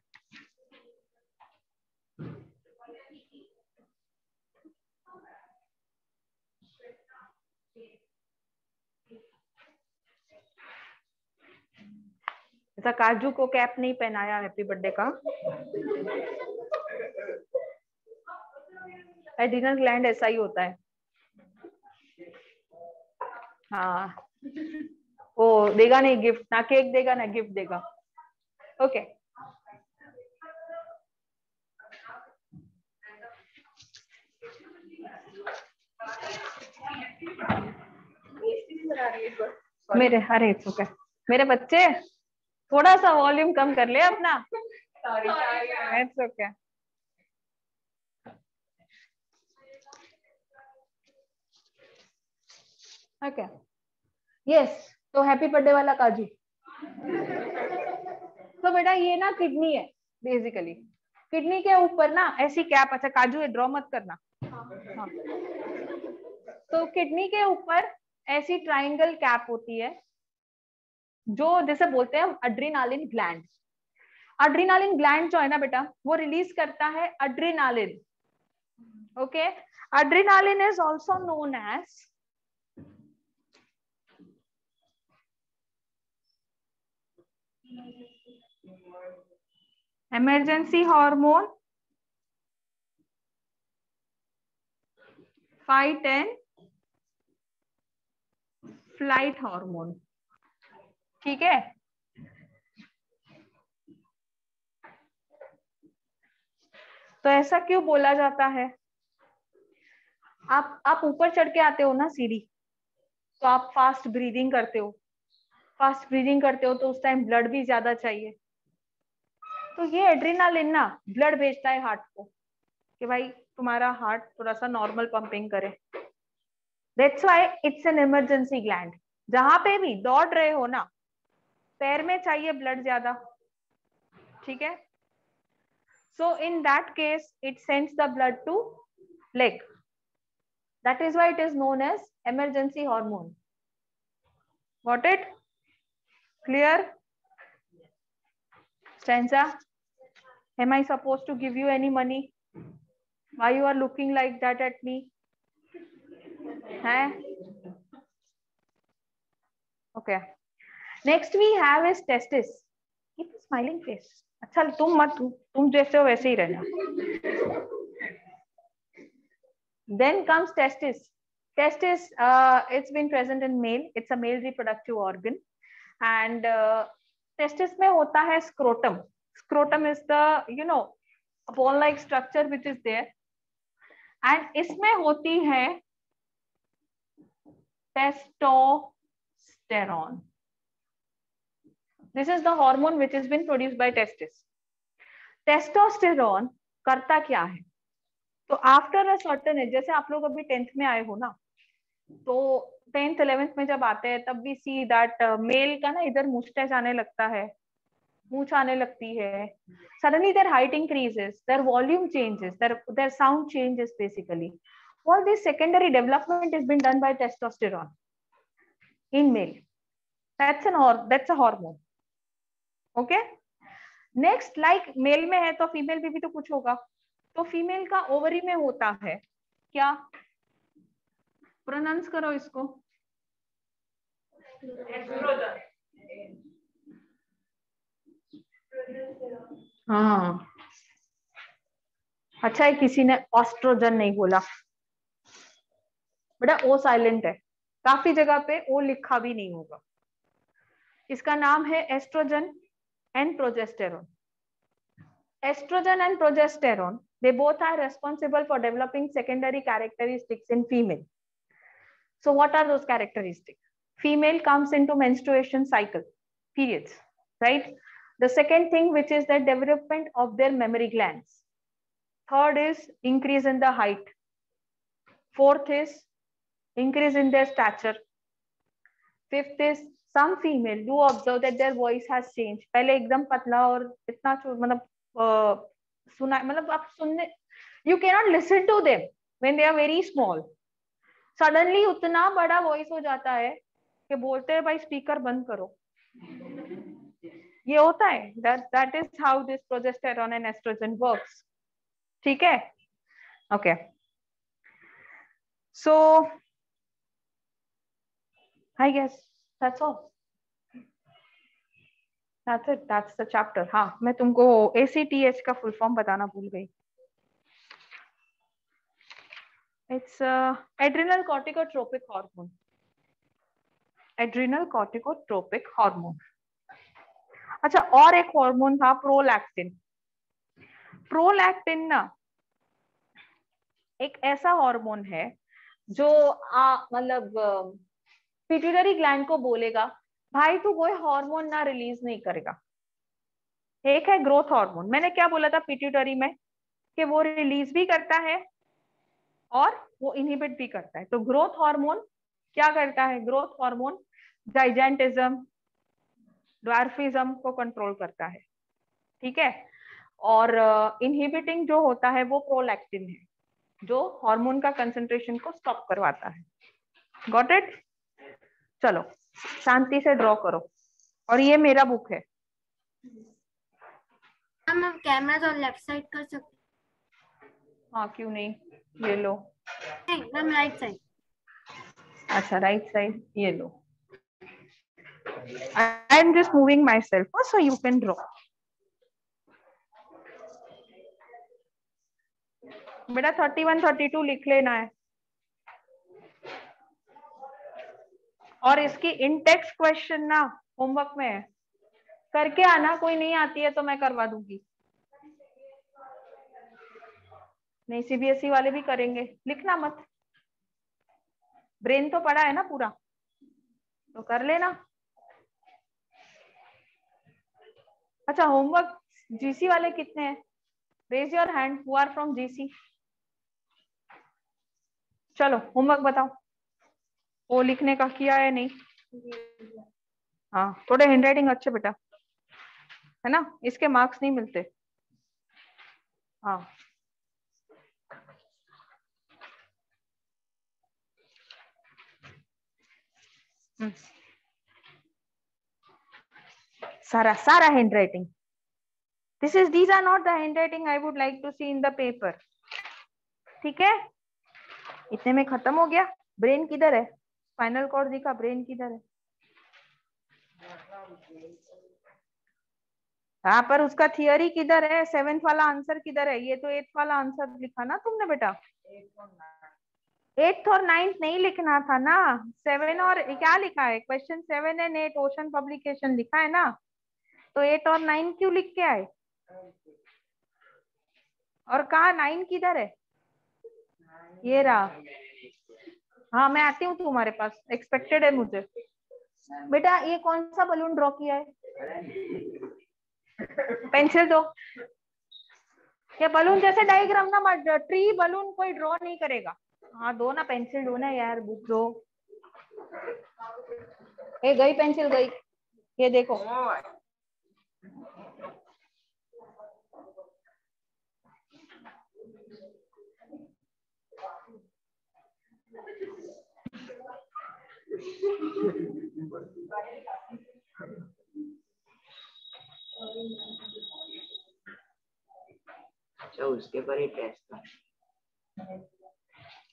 ऐसा काजू को कैप नहीं पहनाया हैप्पी बर्थडे का। एड्रीनल ग्लैंड ऐसा ही होता है। हाँ, वो देगा नहीं गिफ्ट, ना केक देगा ना गिफ्ट देगा। ओके, मेरे अरे ओके मेरे बच्चे थोड़ा सा वॉल्यूम कम कर ले अपना। It's okay. ओके, यस, तो हैप्पी बर्थडे वाला काजू। तो बेटा ये ना किडनी है बेसिकली। किडनी के ऊपर ना ऐसी कैप, अच्छा काजू ड्रॉ मत करना। हाँ। तो किडनी के ऊपर ऐसी ट्राइंगल कैप होती है जो जैसे बोलते हैं हम एड्रेनालिन ग्लैंड। एड्रेनालिन ग्लैंड जो है ना बेटा वो रिलीज करता है adrenaline. Okay, adrenaline is also known as emergency hormone, fight and flight hormone। ठीक है, तो ऐसा क्यों बोला जाता है? आप ऊपर चढ़ के आते हो ना सीढ़ी, तो आप फास्ट ब्रीदिंग करते हो। फास्ट ब्रीदिंग करते हो तो उस टाइम ब्लड भी ज्यादा चाहिए। तो ये एड्रेनालिन ना ब्लड भेजता है हार्ट को कि भाई तुम्हारा हार्ट थोड़ा सा नॉर्मल पंपिंग करे। That's why it's an emergency gland. जहां पे भी दौड़ रहे हो ना, पैर में चाहिए ब्लड ज्यादा, ठीक है। So in that case it sends the blood to leg. That is why it is known as emergency hormone। Got it? Clear? Stanza, am I supposed to give you any money? Why you are looking like that at me? Hai? Okay. Next we have is testis. Keep a smiling face. अच्छा तुम जैसे हो वैसे ही रहना। Then comes testis. Testis, it's been present in male. It's a male reproductive organ. And testis में होता है scrotum. Scrotum is the ball-like structure which is there. And इसमें होती है testosterone. This is the hormone which has been produced by testis. Testosterone करता क्या है? तो आफ्टर अ सर्टेन एज, जैसे आप लोग अभी 10th में आए हो ना, तो 10th 11th में जब आते हैं तब भी सी दैट मेल का ना इधर मुस्टैच आने लगता है, मूंछ आने लगती है। Suddenly their height increases, their volume changes, their sound changes. Basically all this secondary development is been done by testosterone in male. That's a hormone. Okay, next like male में है तो फीमेल भी तो कुछ होगा। तो फीमेल का ओवरी में होता है क्या? प्रोनाउंस करो इसको। हाँ, अच्छा है किसी ने ऑस्ट्रोजन नहीं बोला बेटा, ओ साइलेंट है। काफी जगह पे ओ लिखा भी नहीं होगा। इसका नाम है oestrogen and progesterone. Oestrogen and progesterone, they both are responsible for developing secondary characteristics in female. So what are those characteristics? Female comes into menstruation cycle, periods, right? The second thing which is the development of their mammary glands. Third is increase in the height. Fourth is increase in their stature. Fifth is some female do observe that their voice has changed. पहले एकदम पतला और इतना मतलब सुना, मतलब आप सुनने, you cannot listen to them when they are very small. Suddenly उतना बड़ा वॉइस हो जाता है कि बोलते हैं भाई स्पीकर बंद करो। ये होता है, that is how this progesterone and estrogen works. ठीक है, okay. So I guess that's all. That's it. That's the chapter. हाँ, मैं तुमको ACTH का फुल फॉर्म बताना भूल गई. It's adrenal corticotropic hormone. Adrenal corticotropic hormone. अच्छा, और एक हार्मोन था प्रोलैक्टिन. प्रोलैक्टिन ना एक ऐसा हार्मोन है जो मतलब पिट्यूटरी ग्लैंड को बोलेगा भाई तू कोई हार्मोन ना रिलीज नहीं करेगा. एक है ग्रोथ हार्मोन. मैंने क्या बोला था पिट्यूटरी में कि वो रिलीज भी करता है और वो इनहिबिट भी करता है. तो ग्रोथ हार्मोन क्या करता है? ग्रोथ हार्मोन जाइजेंटिज्म, ड्वार्फिज्म को कंट्रोल करता है. ठीक है. और इनहिबिटिंग जो होता है वो प्रोलैक्टिन है, जो हार्मोन का कंसंट्रेशन को स्टॉप करवाता है. Got it? चलो शांति से ड्रॉ करो. और ये मेरा बुक है. हम कैमरा तो लेफ्ट साइड कर सकते. हाँ क्यों नहीं, ये लो. नहीं मैम राइट साइड. अच्छा राइट साइड, ये लो. I am just moving myself so you can draw. बेटा 31, 32 लिख लेना है. और इसकी इंटेक्स्ट क्वेश्चन ना होमवर्क में है, करके आना. कोई नहीं आती है तो मैं करवा दूंगी. नहीं सीबीएसई वाले भी करेंगे, लिखना मत. ब्रेन तो पड़ा है ना पूरा, तो कर लेना. अच्छा होमवर्क जीसी वाले कितने हैं? Raise your hand who are from GC. चलो होमवर्क बताओ. वो लिखने का किया है नहीं? हाँ थोड़े हैंडराइटिंग अच्छे बेटा, है ना, इसके मार्क्स नहीं मिलते. हाँ सारा सारा handwriting. these are not the handwriting I would like to see in the paper. ठीक है, इतने में खत्म हो गया. ब्रेन किधर है? स्पाइनल कॉर्ड दिखा, ब्रेन किधर है? हाँ पर उसका थियरी किधर है? 7th वाला आंसर किधर है? ये तो 8th वाला आंसर लिखा ना तुमने बेटा. 8th और 9th नहीं लिखना था ना. 7 और क्या लिखा है? क्वेश्चन 7 एंड 8 ओशन पब्लिकेशन लिखा है ना. तो 8 और 9 क्यों लिख के आए? और कहा 9 किधर है? ये रहा. हाँ मैं आती हूँ तुम्हारे पास, एक्सपेक्टेड है मुझे. बेटा ये कौन सा बलून ड्रॉ किया है? पेंसिल दो. ये बलून जैसे डायग्राम ना, ट्री बलून कोई ड्रॉ नहीं करेगा. हाँ दो ना, पेंसिल दो ना यार, बुक दो. ये गई पेंसिल गई. ये देखो अच्छा उसके पर ही टेस्ट था.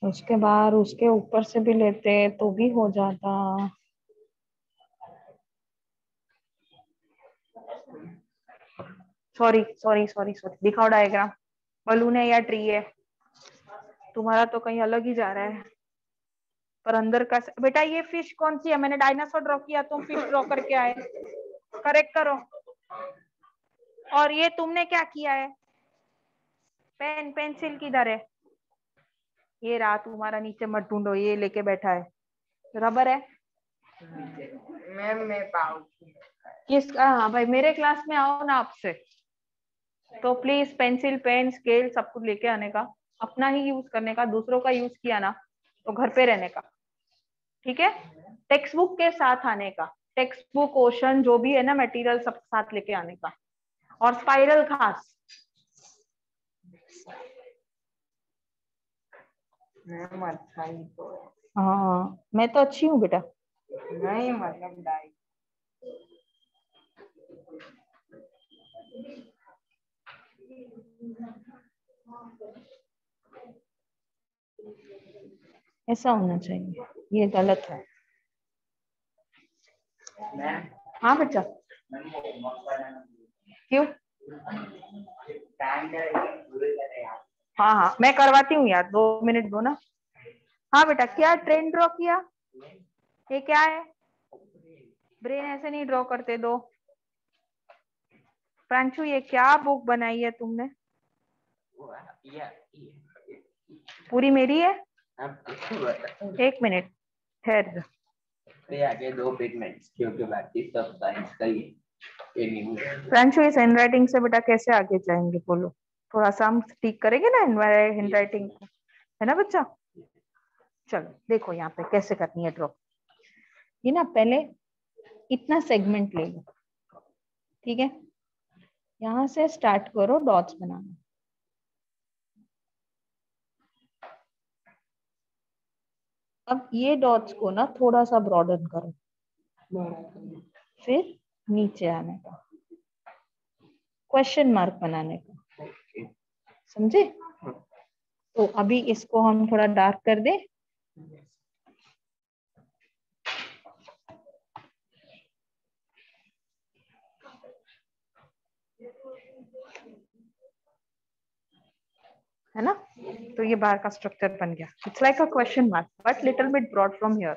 उसके बाद उसके ऊपर से भी लेते तो भी हो जाता. Sorry sorry sorry sorry. दिखाओ डायग्राम. बलून है या ट्री है? तुम्हारा तो कहीं अलग ही जा रहा है. पर अंदर का बेटा ये फिश कौन सी है? मैंने डायनासोर ड्रॉ किया, तुम फिश ड्रॉ करके आए. करेक्ट करो. और ये तुमने क्या किया है? पेन पेंसिल किधर है? ये रहा तुम्हारा. नीचे मत ढूंढो, ये लेके बैठा है. रबर है मैम मैं पाऊँ किस? हाँ भाई मेरे क्लास में आओ ना आपसे, तो प्लीज पेंसिल पेन स्केल सब कुछ लेके आने का. अपना ही यूज करने का, दूसरों का यूज किया ना तो घर पे रहने का. ठीक है. टेक्स्ट बुक के साथ आने का. टेक्स्ट बुक ओशन जो भी है ना मटेरियल सब साथ लेके आने का. और स्पाइरल खास. मैम अच्छा ही तो है. हाँ मैं तो अच्छी हूँ बेटा. नहीं मतलब डाई ऐसा होना चाहिए, ये गलत है। हाँ बच्चा, क्यों? हाँ हाँ मैं करवाती हूँ यार, 2 मिनट दो ना। हाँ बेटा, क्या ट्रेन ड्रॉ किया? ये क्या है? ब्रेन ऐसे नहीं ड्रॉ करते। दो प्रांशु, ये क्या बुक बनाई है तुमने? पूरी मेरी है? 1 मिनट ठहर जा। आगे 2 पिगमेंट्स क्योंकि बाकी सब साइंस का ही है। प्रांशु, इस हैंडराइटिंग से बेटा कैसे आगे जाएंगे बोलो? थोड़ा सा हम ठीक करेंगे ना हैंडराइटिंग को, है ना बच्चा? चलो देखो यहाँ पे कैसे करनी है ड्रॉ। ये ना पहले इतना सेगमेंट ले लो, ठीक है? यहाँ से स्टार्ट करो डॉट्स बनाना। अब ये डॉट्स को ना थोड़ा सा ब्रॉडन करो, फिर नीचे आने का, क्वेश्चन मार्क बनाने का, समझे? तो अभी इसको हम थोड़ा डार्क कर दे। है ना? तो ये बाहर का स्ट्रक्चर बन गया। It's like a question mark but little bit broad from here.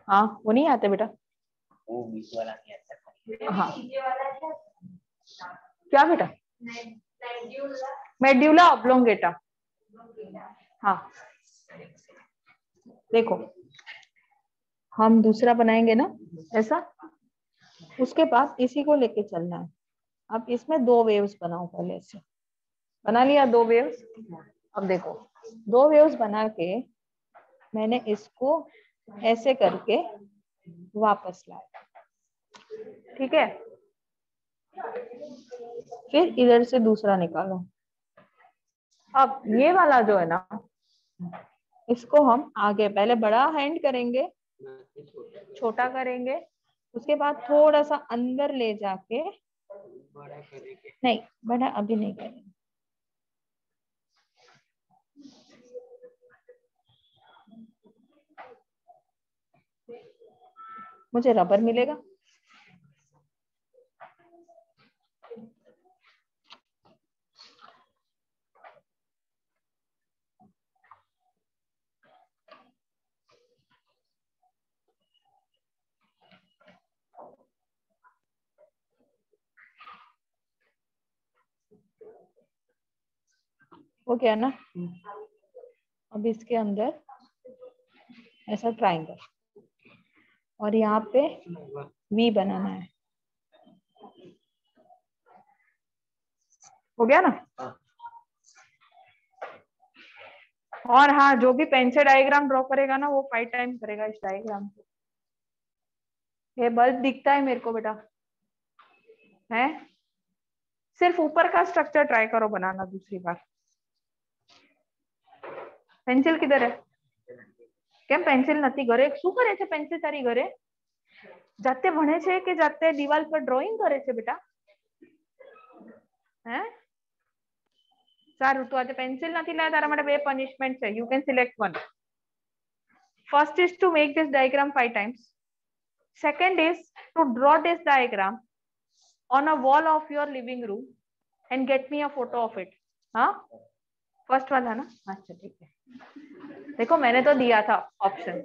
हाँ वो नहीं आते बेटा। हाँ क्या बेटा? Medulla oblongata. हाँ देखो, हम दूसरा बनाएंगे ना ऐसा, उसके बाद इसी को लेके चलना है। अब इसमें 2 वेव्स बनाओ। पहले से बना लिया 2 वेव्स। अब देखो 2 वेव्स बना के मैंने इसको ऐसे करके वापस लाया, ठीक है? फिर इधर से दूसरा निकालो। अब ये वाला जो है ना, इसको हम आगे पहले बड़ा हैंड करेंगे, छोटा करेंगे, उसके बाद थोड़ा सा अंदर ले जाके, नहीं बड़ा अभी नहीं करेंगे, मुझे रबर मिलेगा। वो क्या ना, अब इसके अंदर ऐसा ट्रायंगल और यहाँ पे वी बनाना है। हो गया ना? और हाँ, जो भी पेन से डायग्राम ड्रॉ करेगा ना वो 5 टाइम करेगा इस डायग्राम को। ये बल्ब दिखता है मेरे को बेटा, है? सिर्फ ऊपर का स्ट्रक्चर ट्राई करो बनाना दूसरी बार। पेंसिल किधर है? કેમ પેન્સિલ નથી ઘરે? શું કરે છે પેન્સિલ તારી ઘરે? જાતે ભણે છે કે જાતે દિવાલ પર ડ્રોઈંગ કરે છે બેટા? હે? સારું, તો આજે પેન્સિલ નથી લાયા, તારા માટે 2 પનિશમેન્ટ છે. You can select one. First is to make this diagram 5 times. Second is to draw this diagram on a wall of your living room and get me a photo of it. हाँ? फर्स्ट वाला ना? अच्छा ठीक है। देखो मैंने तो दिया था ऑप्शन।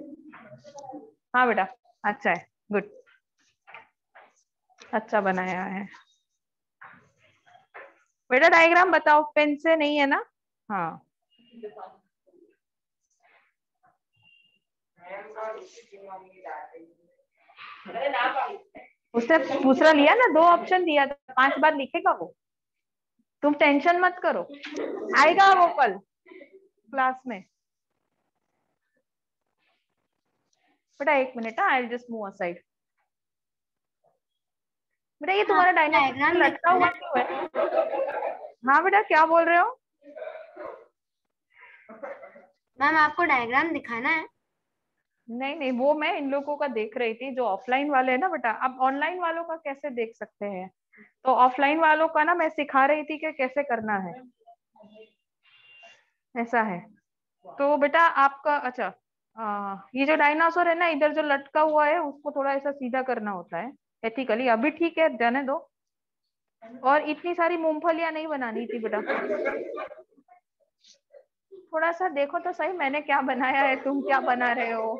हाँ बेटा अच्छा है, गुड, अच्छा बनाया है बेटा। डायग्राम बताओ, पेन से नहीं है ना? हाँ उसने दूसरा लिया ना, 2 ऑप्शन दिया था, 5 बार लिखेगा वो। तुम टेंशन मत करो, आएगा वो कल क्लास में। बेटा 1 minute, I will just move aside. बेटा ये तुम्हारा डायग्राम लटका हुआ क्यों है? हाँ बेटा क्या बोल रहे हो? मैम आपको डायग्राम दिखाना है? नहीं नहीं, वो मैं इन लोगों का देख रही थी जो ऑफलाइन वाले हैं ना बेटा। अब ऑनलाइन वालों का कैसे देख सकते हैं, तो ऑफलाइन वालों का ना मैं सिखा रही थी कि कैसे करना है, ऐसा है। तो बेटा आपका अच्छा, ये जो डायनासोर है ना इधर जो लटका हुआ है उसको थोड़ा ऐसा सीधा करना होता है एथिकली। अभी ठीक है, जाने दो। और इतनी सारी मूंगफलियां नहीं बनानी थी बेटा, थोड़ा सा देखो तो सही मैंने क्या बनाया है, तुम क्या बना रहे हो।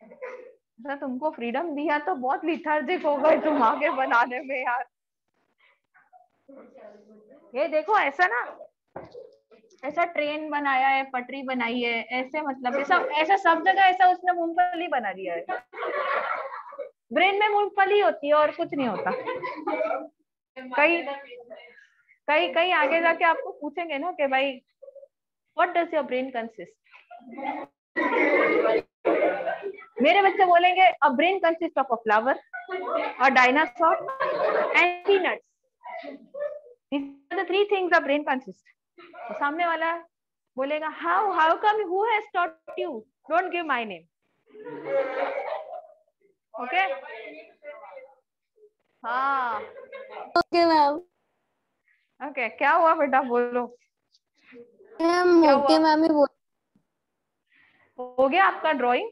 तो तुमको फ्रीडम दिया तो बहुत लिथार्जिक हो गए तुम आगे बनाने में यार। ये देखो ऐसा ना, ऐसा ट्रेन बनाया है, पटरी बनाई है, ऐसे मतलब ऐसा ऐसा सब जगह ऐसा उसने मूंगफली बना दिया है। ब्रेन में मूंगफली होती है और कुछ नहीं होता। कई कई कई आगे जाके आपको पूछेंगे ना कि भाई what does your brain consist, मेरे बच्चे बोलेंगे a brain consist of a flower, a dinosaur and peanuts, these are the three things a brain consists. तो सामने वाला बोलेगा how come, who has taught you, don't give my name. Okay? हाँ ओके मैम। ओके, क्या हुआ बेटा बोलो। मैम क्या ओके हुआ? मैम ही बोल। हो गया आपका ड्राइंग?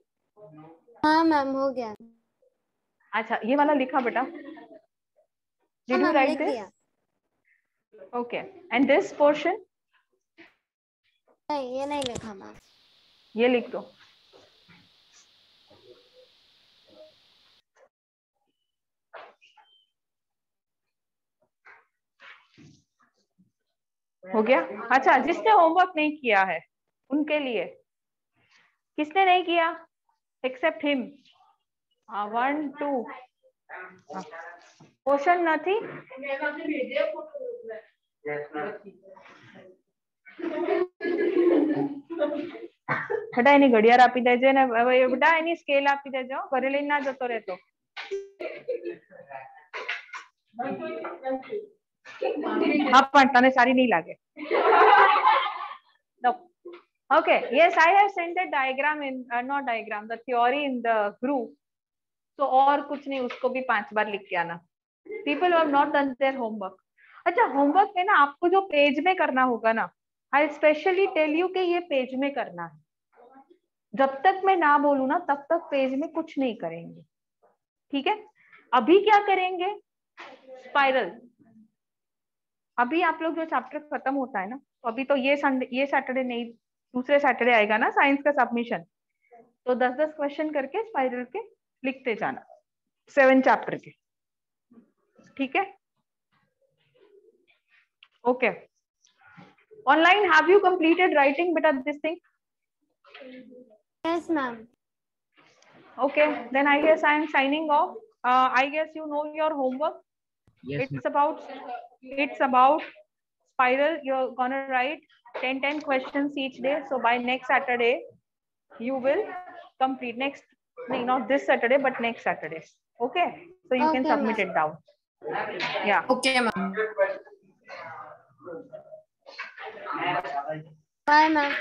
हाँ मैम हो गया। अच्छा ये वाला लिखा बेटा? Did you मैम write लिख this? दिया। Okay. And this portion? नहीं ये नहीं लिखा मैम। ये लिख दो। हो गया? अच्छा जिसने होमवर्क नहीं किया है उनके लिए, किसने नहीं किया एक्सेप्ट हिम? 1 2 क्वेश्चन નથી? બેટા એની ઘડિયાળ આપી દેજે ને બેટા એની સ્કેલ આપી દેજો, ઘરે લઈને ના જતો રહેતો. હા પણ તને સારી નહીં લાગે. No. Okay, yes, I have sent the diagram in not diagram, the theory in the group. तो और कुछ नहीं, उसको भी 5 बार लिख के आना. People who have not done their homework. अच्छा होमवर्क में ना आपको जो पेज में करना होगा ना, आई स्पेशली टेल यू कि ये पेज में करना है। जब तक मैं ना बोलूं ना तब तक पेज में कुछ नहीं करेंगे, ठीक है? अभी क्या करेंगे? स्पाइरल। अभी आप लोग जो चैप्टर खत्म होता है ना, तो अभी तो ये सैटरडे नहीं, दूसरे सैटरडे आएगा ना साइंस का सबमिशन, तो 10-10 क्वेश्चन करके स्पाइरल के लिखते जाना 7 चैप्टर के, ठीक है? Okay. Online have you completed writing बेटा this thing? Yes ma'am. Okay, then I guess I am signing off. I guess you know your homework. Yes, it's about spiral. You're gonna write 10 questions each day. So by next Saturday, you will complete not this Saturday, but next Saturday. Okay, so you can submit it down. Yeah. Okay, ma'am. Bye, ma'am.